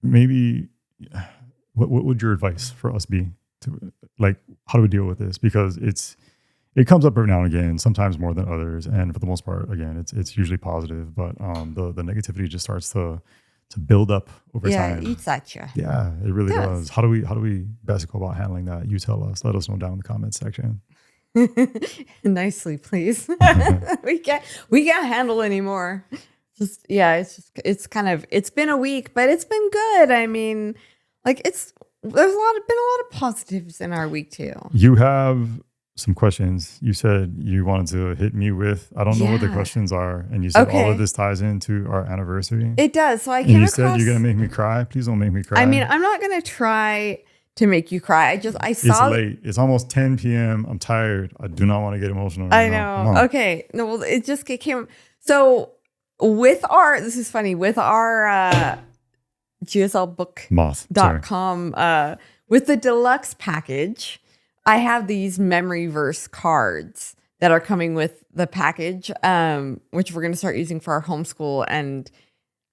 maybe, what would your advice for us be? To like, how do we deal with this? Because it comes up every now and again, sometimes more than others, and for the most part, again, it's usually positive. But the negativity just starts to build up over Yeah, time. it eats at you. Yeah, it really Yes. does. How do we best go about handling that? You tell us. Let us know down in the comments section. Nicely, please. we can't handle anymore. It's been a week, but it's been good. I mean, like there's been a lot of positives in our week too. You have some questions you said you wanted to hit me with. I don't know what the Yeah. questions are. And you said all Okay. of this ties into our anniversary. It does. So I And came you across. said you're going to make me cry. Please don't make me cry. I mean, I'm not gonna try to make you cry. I it's saw. late. It's almost 10 p.m. I'm tired. I do not want to get emotional right I now. know. Come on. Okay. No, well, it came. So this is funny, with our GSLbook.com, Moth. Sorry. with the deluxe package, I have these memory verse cards that are coming with the package, which we're going to start using for our homeschool. And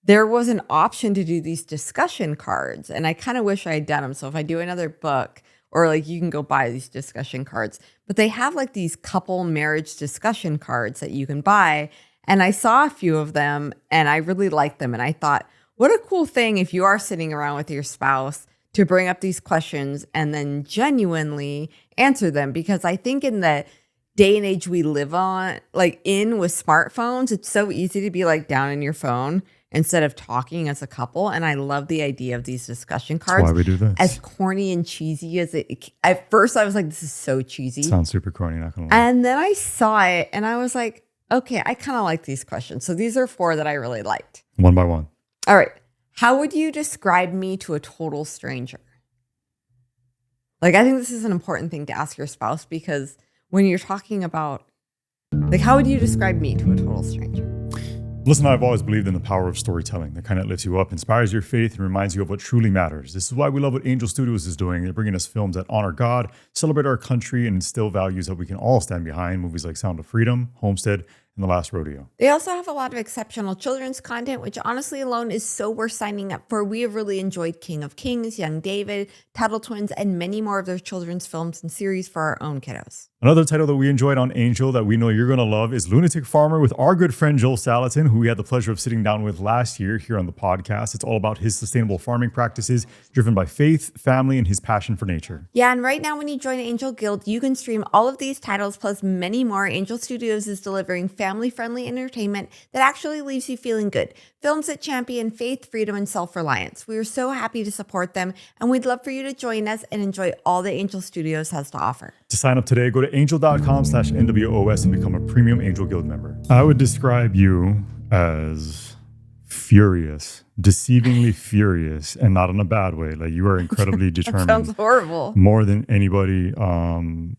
there was an option to do these discussion cards, and I kind of wish I had done them. So if I do another book, or like you can go buy these discussion cards, but they have like these couple marriage discussion cards that you can buy. And I saw a few of them and I really liked them. And I thought, what a cool thing if you are sitting around with your spouse to bring up these questions and then genuinely answer them. Because I think in the day and age we live on, like in with smartphones, it's so easy to be like down in your phone instead of talking as a couple. And I love the idea of these discussion cards. That's why we do this. As corny and cheesy as it, at first I was like, this is so cheesy. Sounds super corny, not gonna lie. And then I saw it and I was like, okay, I kind of like these questions. So these are 4 that I really liked. One by one. All right. How would you describe me to a total stranger? Like, I think this is an important thing to ask your spouse, because when you're talking about, like, how would you describe me to a total stranger? Listen, I've always believed in the power of storytelling. That kind of lifts you up, inspires your faith, and reminds you of what truly matters. This is why we love what Angel Studios is doing. They're bringing us films that honor God, celebrate our country, and instill values that we can all stand behind. Movies like Sound of Freedom, Homestead, and The Last Rodeo. They also have a lot of exceptional children's content, which honestly alone is so worth signing up for. We have really enjoyed King of Kings, Young David, Tuttle Twins, and many more of their children's films and series for our own kiddos. Another title that we enjoyed on Angel that we know you're going to love is Lunatic Farmer with our good friend Joel Salatin, who we had the pleasure of sitting down with last year here on the podcast. It's all about his sustainable farming practices driven by faith, family, and his passion for nature. Yeah, and right now when you join Angel Guild, you can stream all of these titles plus many more. Angel Studios is delivering family-friendly entertainment that actually leaves you feeling good. Films that champion faith, freedom, and self-reliance. We are so happy to support them, and we'd love for you to join us and enjoy all that Angel Studios has to offer. To sign up today, go to angel.com/NWOS and become a premium Angel Guild member. I would describe you as furious, deceivingly furious, and not in a bad way. Like, you are incredibly determined. Sounds horrible. More than anybody I've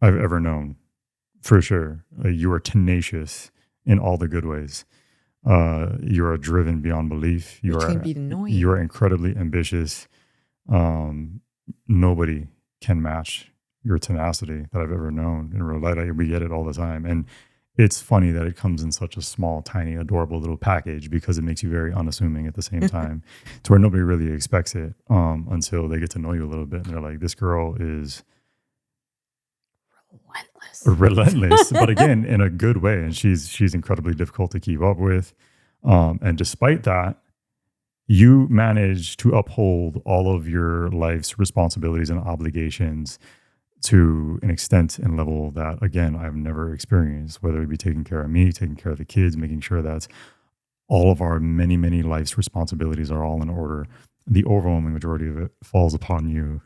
ever known, for sure. You are tenacious in all the good ways. You are driven beyond belief. You can be annoying. You are incredibly ambitious. Nobody can match your tenacity that I've ever known in real life. We get it all the time. And it's funny that it comes in such a small, tiny, adorable little package, because it makes you very unassuming at the same time, to where nobody really expects it until they get to know you a little bit. And they're like, this girl is relentless, but again, in a good way. And she's incredibly difficult to keep up with. And despite that, you manage to uphold all of your life's responsibilities and obligations to an extent and level that, again, I've never experienced, whether it be taking care of me, taking care of the kids, making sure that all of our many, many life's responsibilities are all in order. The overwhelming majority of it falls upon you.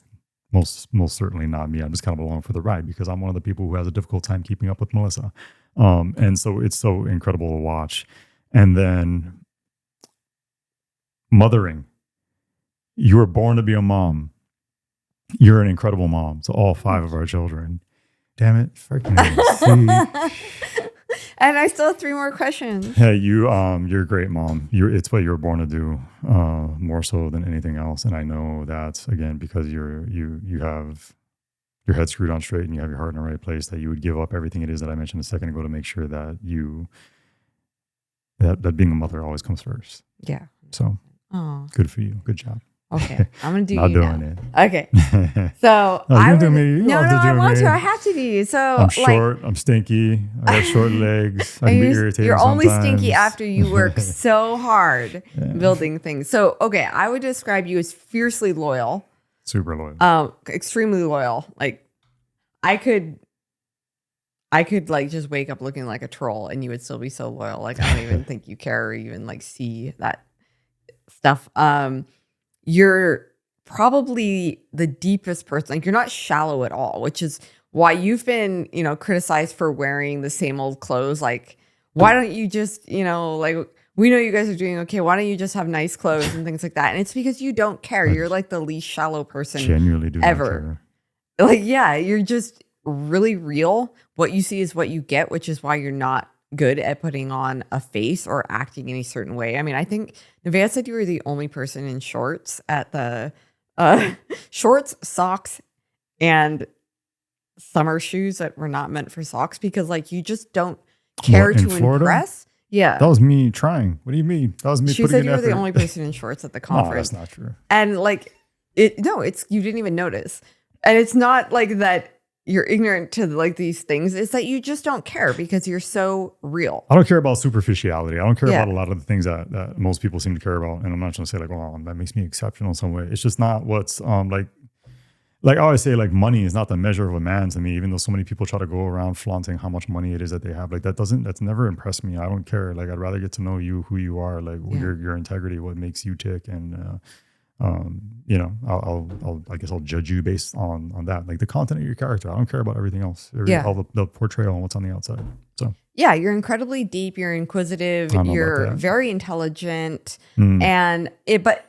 Most certainly not me. I'm just kind of along for the ride, because I'm one of the people who has a difficult time keeping up with Melissa. And so it's so incredible to watch. And then mothering. You were born to be a mom. You're an incredible mom to all 5 of our children. Damn it. Freaking see. And I still have 3 more questions. Hey, you're a great mom. It's what you were born to do, more so than anything else. And I know that, again, because you have your head screwed on straight and you have your heart in the right place, that you would give up everything it is that I mentioned a second ago to make sure that that being a mother always comes first. Yeah. So good for you. Good job. Okay, I'm gonna do Not you doing now. it. Okay, so you do me. You no, don't have to I do want me. to. I have to do you. So I'm short. I'm stinky. I have short legs. I can be irritating. You're only sometimes. stinky after you work so hard building things. So okay, I would describe you as fiercely loyal, Super loyal. extremely loyal. Like I could like just wake up looking like a troll and you would still be so loyal. Like I don't even think you care or even like see that stuff. You're probably the deepest person. Like you're not shallow at all, which is why you've been, criticized for wearing the same old clothes. Like, why don't you just, like, we know you guys are doing okay. Why don't you just have nice clothes and things like that? And it's because you don't care. You're like the least shallow person Genuinely do ever. Like, yeah, you're just really real. What you see is what you get, which is why you're not good at putting on a face or acting any certain way. I mean, I think Nevaeh said you were the only person in shorts at the shorts, socks, and summer shoes that were not meant for socks, because like you just don't care to impress. Yeah, that was me trying. What do you mean? That was me. She said you were the only person in shorts at the conference. No, that's not true. And like you didn't even notice. And it's not like that you're ignorant to like these things is that you just don't care because you're so real. I don't care about superficiality. I don't care Yeah. about a lot of the things that most people seem to care about. And I'm not trying to say like, oh, that makes me exceptional in some way. It's just not what's like I always say, like money is not the measure of a man to me, even though so many people try to go around flaunting how much money it is that they have. Like that's never impressed me. I don't care. Like I'd rather get to know you, who you are, like your integrity, what makes you tick. And, you know, I guess I'll judge you based on that, like the content of your character. I don't care about everything else. All the portrayal and what's on the outside. So yeah, you're incredibly deep. You're inquisitive. I don't know You're about that. very intelligent, and but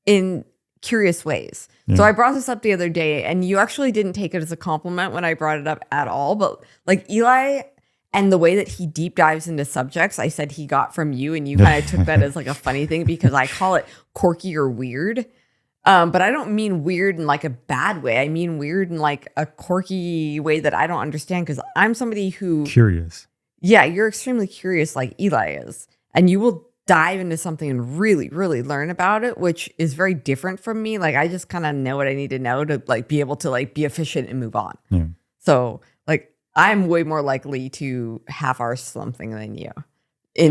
in curious ways. Yeah. So I brought this up the other day, and you actually didn't take it as a compliment when I brought it up at all. But like Eli and the way that he deep dives into subjects, I said he got from you, and you kind of took that as like a funny thing because I call it quirky or weird. But I don't mean weird in like a bad way. I mean weird in like a quirky way that I don't understand because I'm somebody who curious. Yeah, you're extremely curious like Eli is. And you will dive into something and really, really learn about it, which is very different from me. Like I just kind of know what I need to know to like be able to like be efficient and move on. Yeah. So like I'm way more likely to half-arse something than you. You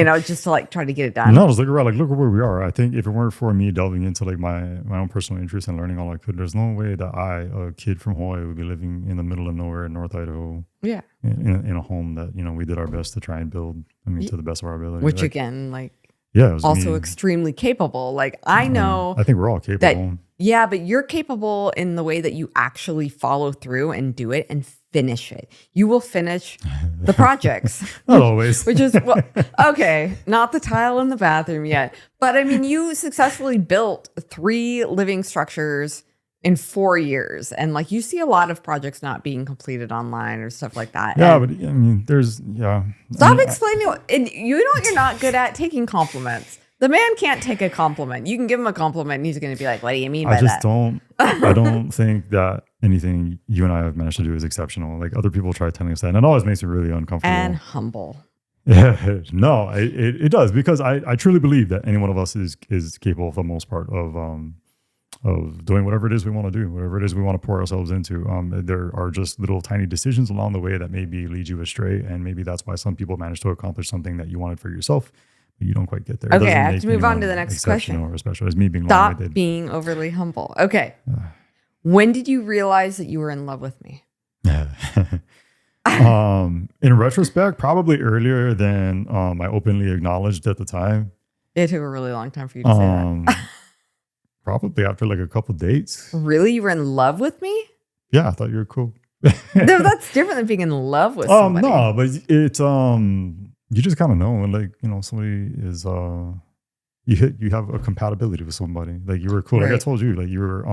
know, just to like try to get it done. No, just look around, like look at where we are. I think if it weren't for me delving into like my own personal interest and learning all I could, there's no way that I, a kid from Hawaii, would be living in the middle of nowhere in North Idaho. Yeah. In a home that, you know, we did our best to try and build. I mean, to the best of our ability. Which like, again, like yeah, it was also me. extremely capable. Like I know I think we're all capable. Yeah, but you're capable in the way that you actually follow through and do it and finish it. You will finish the projects. Not always. Which is, well, okay, not the tile in the bathroom yet. But I mean, you successfully built 3 living structures in 4 years. And like you see a lot of projects not being completed online or stuff like that. Yeah, And but I mean, stop explaining. And you know you're not good at taking compliments. The man can't take a compliment. You can give him a compliment and he's going to be like, what do you mean by that? I don't think that anything you and I have managed to do is exceptional. Like other people try telling us that, and it always makes me really uncomfortable. And humble. Yeah, no, it does, because I truly believe that any one of us is capable for the most part of doing whatever it is we want to do, whatever it is we want to pour ourselves into. There are just little tiny decisions along the way that maybe lead you astray, and maybe that's why some people manage to accomplish something that you wanted for yourself. You don't quite get there. Okay, I have to move on to the next question. Or special as me being Stop long-winded. being overly humble. Okay. When did you realize that you were in love with me? In retrospect, probably earlier than I openly acknowledged at the time. It took a really long time for you to say that. Probably after like a couple dates. Really? You were in love with me? Yeah, I thought you were cool. No, that's different than being in love with somebody. No, but it's you just kind of know when, like, you know, somebody is you have a compatibility with somebody. Like you were cool. Like I told you, like you were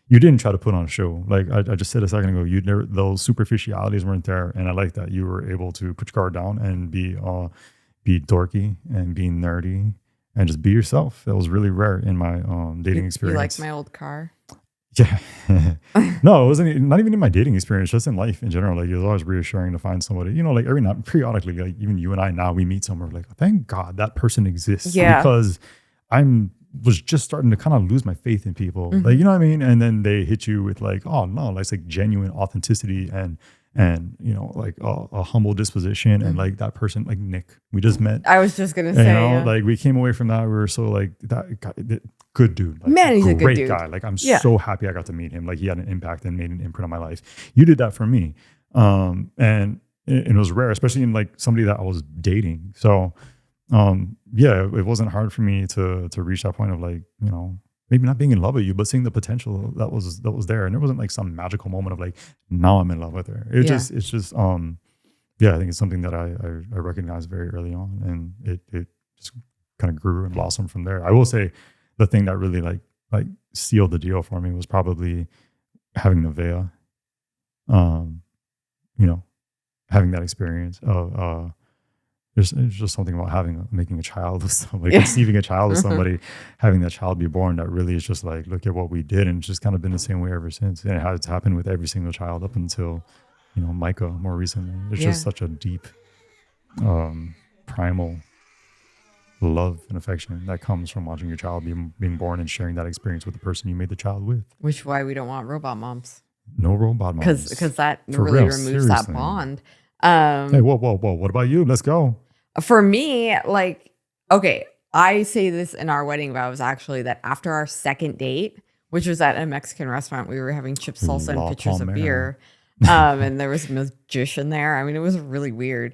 you didn't try to put on a show. Like I just said a second ago, you never, those superficialities weren't there, and I like that you were able to put your guard down and be dorky and be nerdy and just be yourself. That was really rare in my dating experience. You like my old car? Yeah. No, it wasn't, not even in my dating experience, just in life in general. Like it was always reassuring to find somebody, you know, like every night, periodically, like even you and I, now we meet somewhere, like, thank God that person exists. Yeah. Because was just starting to kind of lose my faith in people. Mm-hmm. Like, you know what I mean? And then they hit you with like, oh no, like it's like genuine authenticity and you know, like a humble disposition. And like that person, like Nick, we just met. I was just going to say, you know, like we came away from that. We were so like that guy, good dude. Like, man, he's a good dude. Guy. Like I'm so happy I got to meet him. Like he had an impact and made an imprint on my life. You did that for me. And it was rare, especially in like somebody that I was dating. So yeah, it wasn't hard for me to reach that point of like, you know, maybe not being in love with you, but seeing the potential that was there. And it wasn't like some magical moment of like, now I'm in love with her. It's just yeah, I think it's something that I recognized very early on, and it just kind of grew and blossomed from there. I will say the thing that really like sealed the deal for me was probably having Nevaeh. You know, having that experience of there's just something about making a child with somebody, conceiving a child with somebody, having that child be born, that really is just like, look at what we did. And it's just kind of been the same way ever since. And it's happened with every single child up until, you know, Micah more recently. It's just such a deep, primal love and affection that comes from watching your child being born and sharing that experience with the person you made the child with. Which is why we don't want robot moms. No robot moms. Because that For really real, removes that seriously. bond. Hey, whoa. What about you? Let's go. For me, like, okay, I say this in our wedding vows actually, that after our second date, which was at a Mexican restaurant, we were having chips, salsa, and La pictures of Palmera. beer. And there was a magician there. I mean, it was really weird.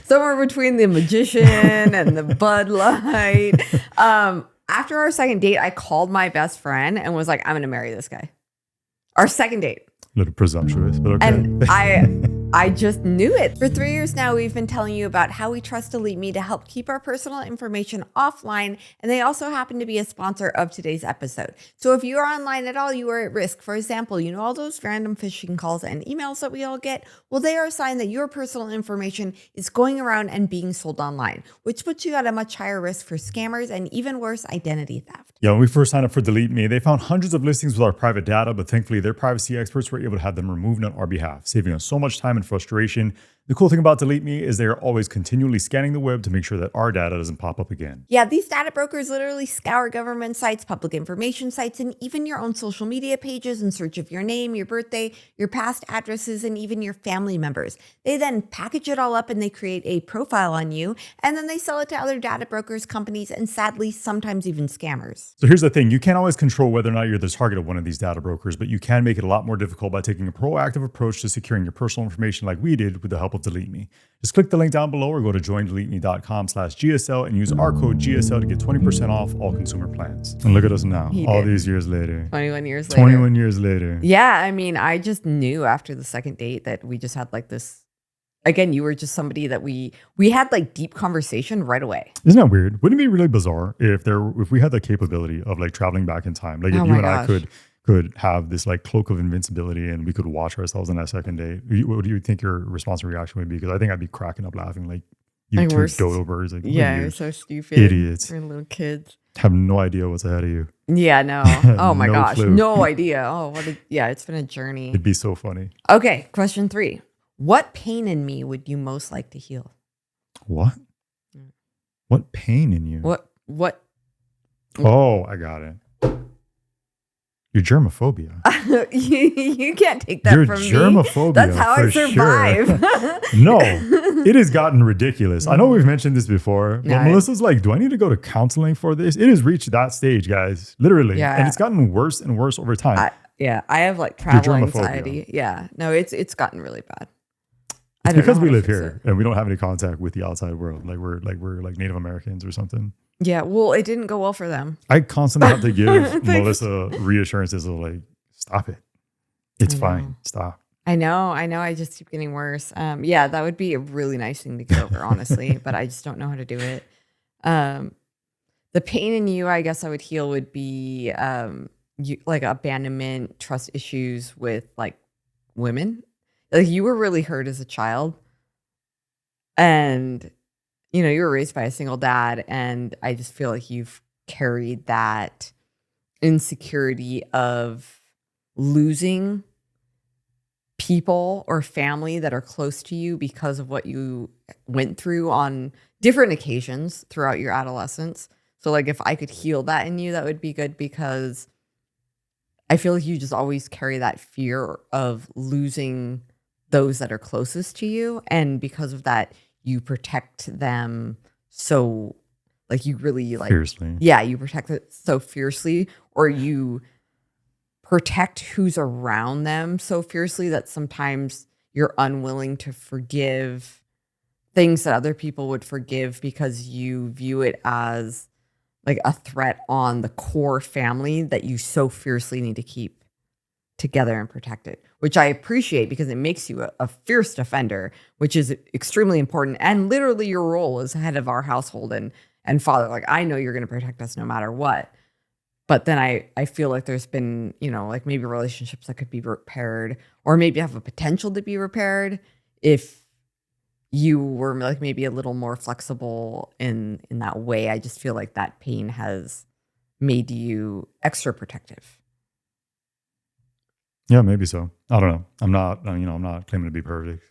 Somewhere between the magician and the Bud Light. After our second date, I called my best friend and was like, I'm going to marry this guy. Our second date. A little presumptuous, but okay. And I just knew it. For 3 years now, we've been telling you about how we trust Delete Me to help keep our personal information offline, and they also happen to be a sponsor of today's episode. So if you are online at all, you are at risk. For example, you know all those random phishing calls and emails that we all get? Well, they are a sign that your personal information is going around and being sold online, which puts you at a much higher risk for scammers and even worse, identity theft. Yeah, when we first signed up for Delete Me, they found hundreds of listings with our private data, but thankfully their privacy experts were able to have them removed on our behalf, saving us so much time and frustration. The cool thing about Delete Me is they are always continually scanning the web to make sure that our data doesn't pop up again. Yeah, these data brokers literally scour government sites, public information sites, and even your own social media pages in search of your name, your birthday, your past addresses, and even your family members. They then package it all up and they create a profile on you, and then they sell it to other data brokers, companies, and sadly, sometimes even scammers. So here's the thing, you can't always control whether or not you're the target of one of these data brokers, but you can make it a lot more difficult by taking a proactive approach to securing your personal information like we did with the help of Delete Me. Just click the link down below or go to joindeleteme.com/GSL and use our code GSL to get 20% off all consumer plans. And look at us now, He all did. these years later. 21 years later. 21 years later. Yeah, I mean, I just knew after the second date that we just had like this. Again, you were just somebody that we had like deep conversation right away. Isn't that weird? Wouldn't it be really bizarre if we had the capability of like traveling back in time? Like if Oh you my and I gosh. could have this like cloak of invincibility and we could watch ourselves on that second date. What do you think your response and reaction would be? Because I think I'd be cracking up laughing like you Like, two we're dodo birds. Like, Yeah, you you're so stupid. idiots. We're little kids. Have no idea what's ahead of you. Yeah, no. Oh my No gosh. clue. No idea. Oh, yeah, it's been a journey. It'd be so funny. Okay, question 3. What pain in me would you most like to heal? What? What pain in you? What? Oh, I got it. Your germophobia. you can't take that Your from me. germophobia. That's how I for sure. survive. No, it has gotten ridiculous. I know we've mentioned this before, but Yeah. Melissa's like, do I need to go to counseling for this? It has reached that stage, guys, literally. Yeah. And it's gotten worse and worse over time. I have like travel germophobia. anxiety. Yeah. No, it's gotten really bad. It's because know we how to live fix here and we don't have any contact with the outside world. Like we're Native Americans or something. Yeah, well, it didn't go well for them. I constantly have to give Thanks. Melissa reassurances of like, stop it. It's I fine. know. Stop. I know. I just keep getting worse. Yeah, that would be a really nice thing to get over, honestly, but I just don't know how to do it. The pain in you, I guess I would heal would be like abandonment, trust issues with like women. Like you were really hurt as a child, and you were raised by a single dad, and I just feel like you've carried that insecurity of losing people or family that are close to you because of what you went through on different occasions throughout your adolescence. So like if I could heal that in you, that would be good, because I feel like you just always carry that fear of losing those that are closest to you. And because of that, you protect them. So like you really like, Fiercely. yeah, you protect it so fiercely, or you protect who's around them so fiercely that sometimes you're unwilling to forgive things that other people would forgive because you view it as like a threat on the core family that you so fiercely need to keep together and protect it, which I appreciate because it makes you a fierce defender, which is extremely important. And literally your role as head of our household and father, like I know you're going to protect us no matter what. But then I feel like there's been, like maybe relationships that could be repaired or maybe have a potential to be repaired if you were like maybe a little more flexible in that way. I just feel like that pain has made you extra protective. Yeah, maybe so. I don't know. I'm not claiming to be perfect.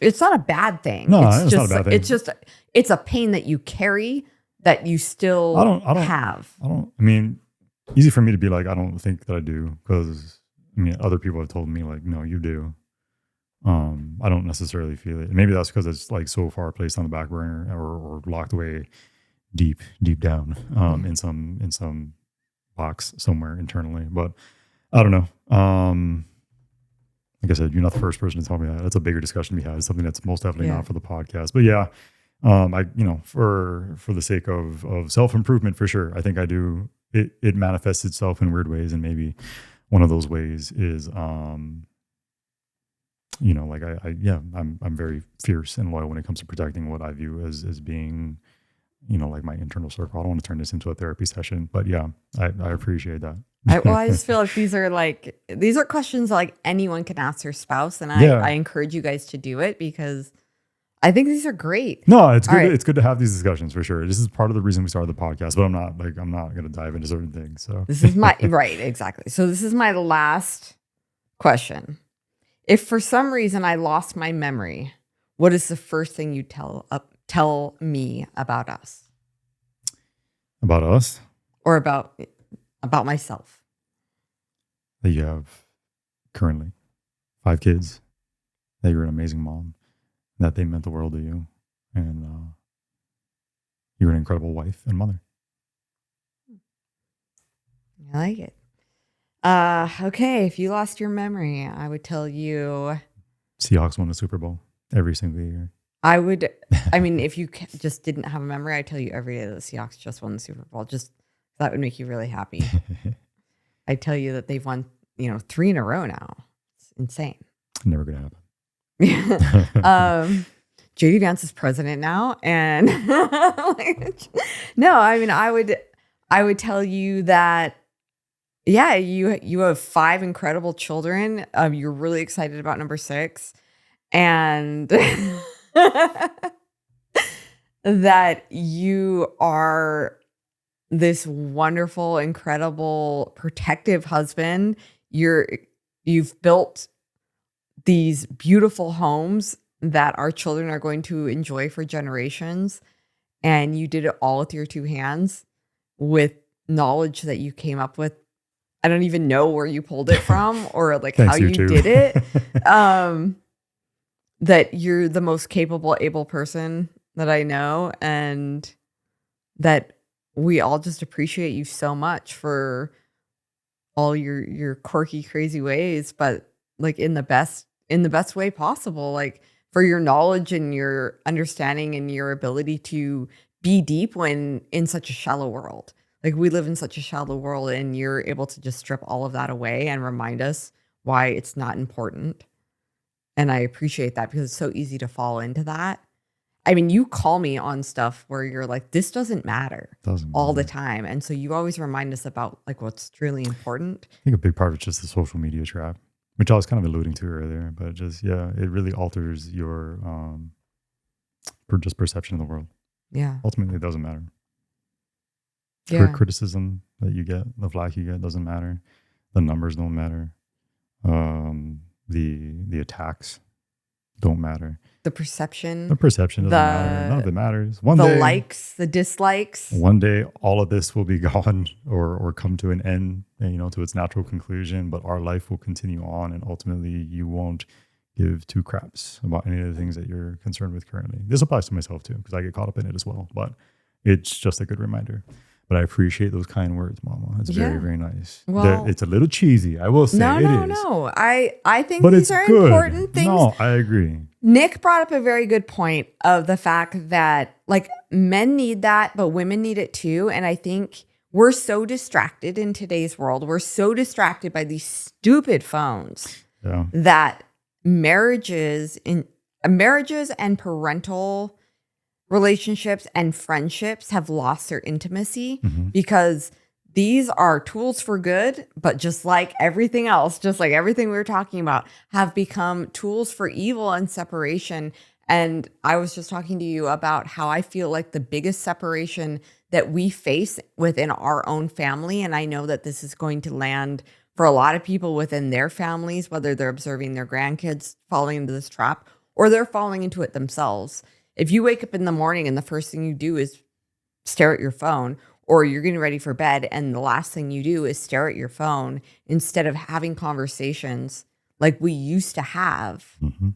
It's not a bad thing. No, it's it's just, not a bad thing. It's just, it's a pain that you carry that you still have. I mean, easy for me to be like, I don't think that I do, because I mean, other people have told me like, no, you do. I don't necessarily feel it. Maybe that's because it's like so far placed on the back burner or locked away deep down in some box somewhere internally. But I don't know. Like I said, you're not the first person to tell me that. That's a bigger discussion to be had. It's something that's most definitely not for the podcast. But yeah, for the sake of self-improvement, for sure, I think I do. It manifests itself in weird ways, and maybe one of those ways is like I'm very fierce and loyal when it comes to protecting what I view as being, like my internal circle. I don't want to turn this into a therapy session, but yeah, I appreciate that. I just feel like these are questions like anyone can ask their spouse, and I encourage you guys to do it because I think these are great. No, it's good. Right. It's good to have these discussions for sure. This is part of the reason we started the podcast, but I'm not going to dive into certain things. So this is my right, exactly. So this is my last question. If for some reason I lost my memory, what is the first thing you tell me about us? About us? Or about myself? That you have currently 5 kids, that you're an amazing mom, that they meant the world to you, and you're an incredible wife and mother. I like it. Okay, if you lost your memory, I would tell you Seahawks won the Super Bowl every single year. If you just didn't have a memory, I'd tell you every day that the Seahawks just won the Super Bowl. Just that would make you really happy. I'd tell you that they've won, 3 in a row now. It's insane. Never gonna happen. JD Vance is president now, and no, I would tell you that. Yeah, you have 5 incredible children. You're really excited about number 6, and that you are this wonderful, incredible, protective husband. You've built these beautiful homes that our children are going to enjoy for generations, and you did it all with your 2 hands, with knowledge that you came up with. I don't even know where you pulled it from or like how you did it. That you're the most capable, able person that I know, and that we all just appreciate you so much for all your quirky, crazy ways, but like in the best way possible, like for your knowledge and your understanding and your ability to be deep when in such a shallow world. Like we live in such a shallow world, and you're able to just strip all of that away and remind us why it's not important. And I appreciate that because it's so easy to fall into that. I mean, you call me on stuff where you're like, this doesn't matter all the time. And so you always remind us about like what's truly important. I think a big part of it's just the social media trap, which I was kind of alluding to earlier, but just, it really alters your just perception of the world. Yeah. Ultimately, it doesn't matter. Yeah. Criticism that you get, the flack you get doesn't matter. The numbers don't matter. The attacks don't matter. The perception doesn't matter. None of it matters. One day, the likes, the dislikes. One day, all of this will be gone or come to an end, to its natural conclusion. But our life will continue on, and ultimately, you won't give 2 craps about any of the things that you're concerned with currently. This applies to myself too, because I get caught up in it as well. But it's just a good reminder. But I appreciate those kind words, Mama. It's very, very nice. Well, it's a little cheesy, I will say. No. I think these are important things. No, I agree. Nick brought up a very good point of the fact that like men need that, but women need it too. And I think we're so distracted in today's world. We're so distracted by these stupid phones that marriages and parental relationships and friendships have lost their intimacy because these are tools for good, but just like everything else, just like everything we were talking about, have become tools for evil and separation. And I was just talking to you about how I feel like the biggest separation that we face within our own family, and I know that this is going to land for a lot of people within their families, whether they're observing their grandkids falling into this trap or they're falling into it themselves. If you wake up in the morning and the first thing you do is stare at your phone, or you're getting ready for bed and the last thing you do is stare at your phone instead of having conversations like we used to have. Mm-hmm.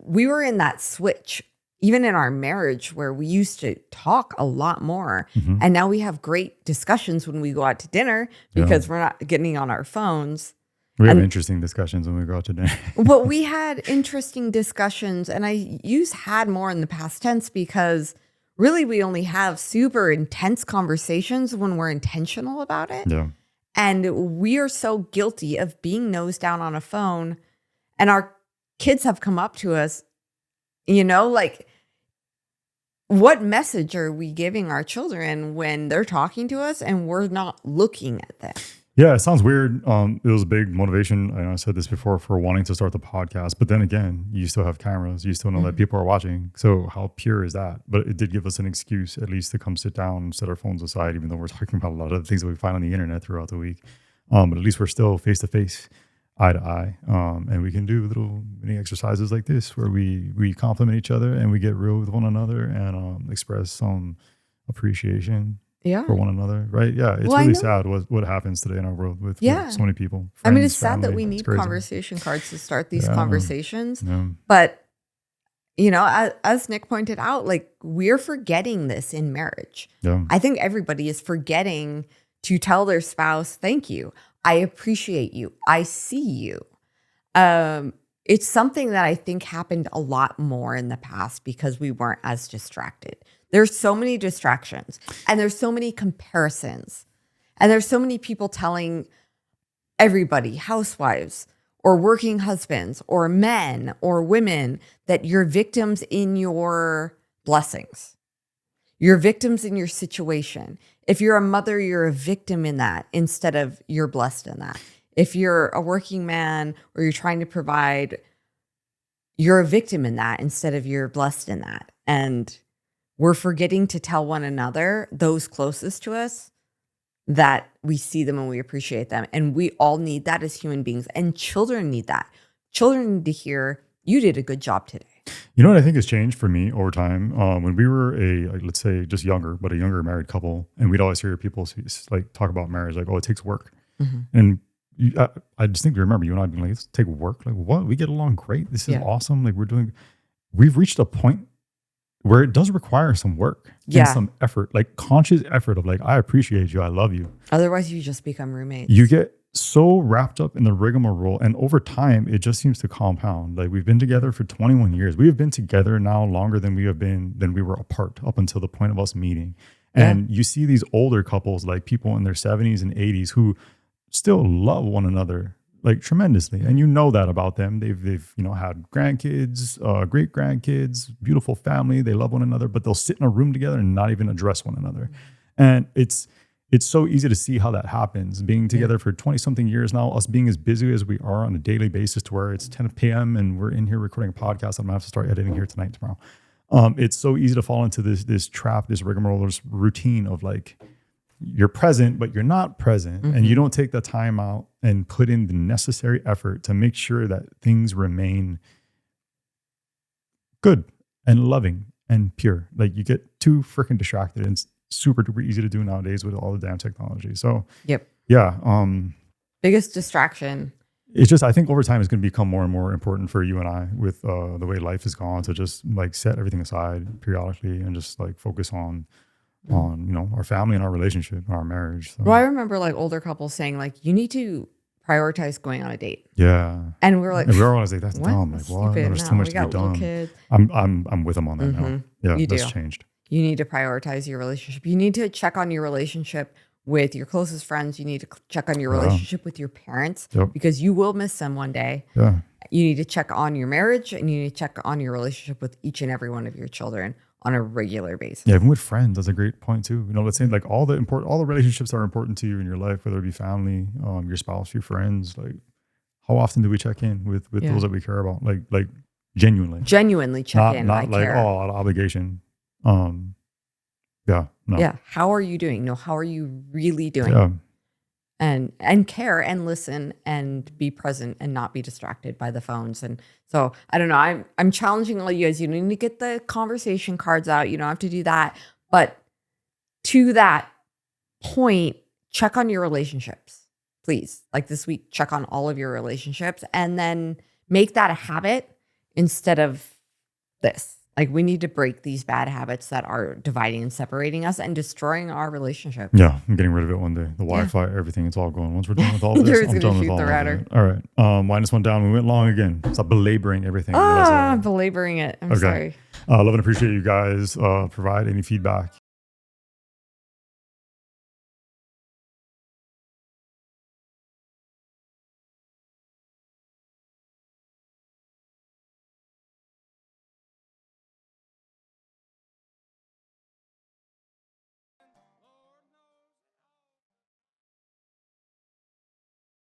We were in that switch, even in our marriage, where we used to talk a lot more. Mm-hmm. And now we have great discussions when we go out to dinner because we're not getting on our phones. We have interesting discussions when we go out to dinner. But we had interesting discussions, and I use had more in the past tense because really we only have super intense conversations when we're intentional about it. Yeah. And we are so guilty of being nose down on a phone. And our kids have come up to us, like, what message are we giving our children when they're talking to us and we're not looking at them? Yeah, it sounds weird. It was a big motivation. I know I said this before for wanting to start the podcast, but then again, you still have cameras. You still know that people are watching. So how pure is that? But it did give us an excuse, at least, to come sit down, set our phones aside, even though we're talking about a lot of the things that we find on the internet throughout the week. But at least we're still face to face, eye to eye, and we can do little mini exercises like this where we compliment each other and we get real with one another and express some appreciation. Yeah. For one another, right? Yeah, it's really sad what happens today in our world with so many people. Friends, it's sad that we need crazy. Conversation cards to start these conversations. Yeah. But, as Nick pointed out, like, we're forgetting this in marriage. Yeah. I think everybody is forgetting to tell their spouse, thank you. I appreciate you. I see you. It's something that I think happened a lot more in the past because we weren't as distracted. There's so many distractions and there's so many comparisons and there's so many people telling everybody, housewives or working husbands or men or women, that you're victims in your blessings. You're victims in your situation. If you're a mother, you're a victim in that instead of you're blessed in that. If you're a working man or you're trying to provide, you're a victim in that instead of you're blessed in that. And we're forgetting to tell one another, those closest to us, that we see them and we appreciate them. And we all need that as human beings. And children need that. Children need to hear, you did a good job today. You know what I think has changed for me over time? When we were let's say just younger, but a younger married couple, and we'd always hear people like talk about marriage, like, oh, it takes work. Mm-hmm. And I distinctly remember you and I being like, it's take work. Like, what? We get along great. This is awesome. Like, we've reached a point where it does require some work and some effort, like conscious effort of like, I appreciate you. I love you. Otherwise you just become roommates. You get so wrapped up in the rigmarole, and over time, it just seems to compound. Like, we've been together for 21 years. We have been together now longer than we were apart up until the point of us meeting. And you see these older couples, like people in their 70s and 80s, who still love one another like tremendously, and you know that about them. They've had grandkids, great grandkids, beautiful family. They love one another, but they'll sit in a room together and not even address one another. And it's so easy to see how that happens. Being together for 20 something years now, us being as busy as we are on a daily basis, to where it's 10 p.m. and we're in here recording a podcast. I'm gonna have to start editing here tonight, tomorrow. It's so easy to fall into this trap, this rigmarole, this routine of like, you're present, but you're not present. Mm-hmm. And you don't take the time out and put in the necessary effort to make sure that things remain good and loving and pure. Like, you get too freaking distracted, and it's super duper easy to do nowadays with all the damn technology. So, biggest distraction. It's just, I think over time it's going to become more and more important for you and I, with the way life has gone, to just like set everything aside periodically and just like focus on our family and our relationship and our marriage. So. Well, I remember like older couples saying like, you need to prioritize going on a date. Yeah. And we're like, and we're always like, that's dumb. Like, what? There's too much to be done. Kids. I'm with them on that now. Yeah, that's changed. You need to prioritize your relationship. You need to check on your relationship with your closest friends. You need to check on your relationship with your parents, because you will miss them one day. Yeah. You need to check on your marriage, and you need to check on your relationship with each and every one of your children on a regular basis. Yeah, even with friends, that's a great point too. Let's say like all the relationships that are important to you in your life, whether it be family, your spouse, your friends. Like, how often do we check in with those that we care about? Like genuinely check in. Not like, out of obligation. No. Yeah. How are you doing? No, how are you really doing? Yeah. and care and listen and be present and not be distracted by the phones. And so I don't know. I'm challenging all you guys. You need to get the conversation cards out. You don't have to do that. But to that point, check on your relationships, please. Like this week, check on all of your relationships and then make that a habit instead of this. Like we need to break these bad habits that are dividing and separating us and destroying our relationship. Yeah, I'm getting rid of it one day. The Wi-Fi, everything, it's all going. Once we're done with all this, I'm done with all of it. All right, -1 down. We went long again. Stop belaboring everything. Belaboring it. I'm sorry. Love and appreciate you guys. Provide any feedback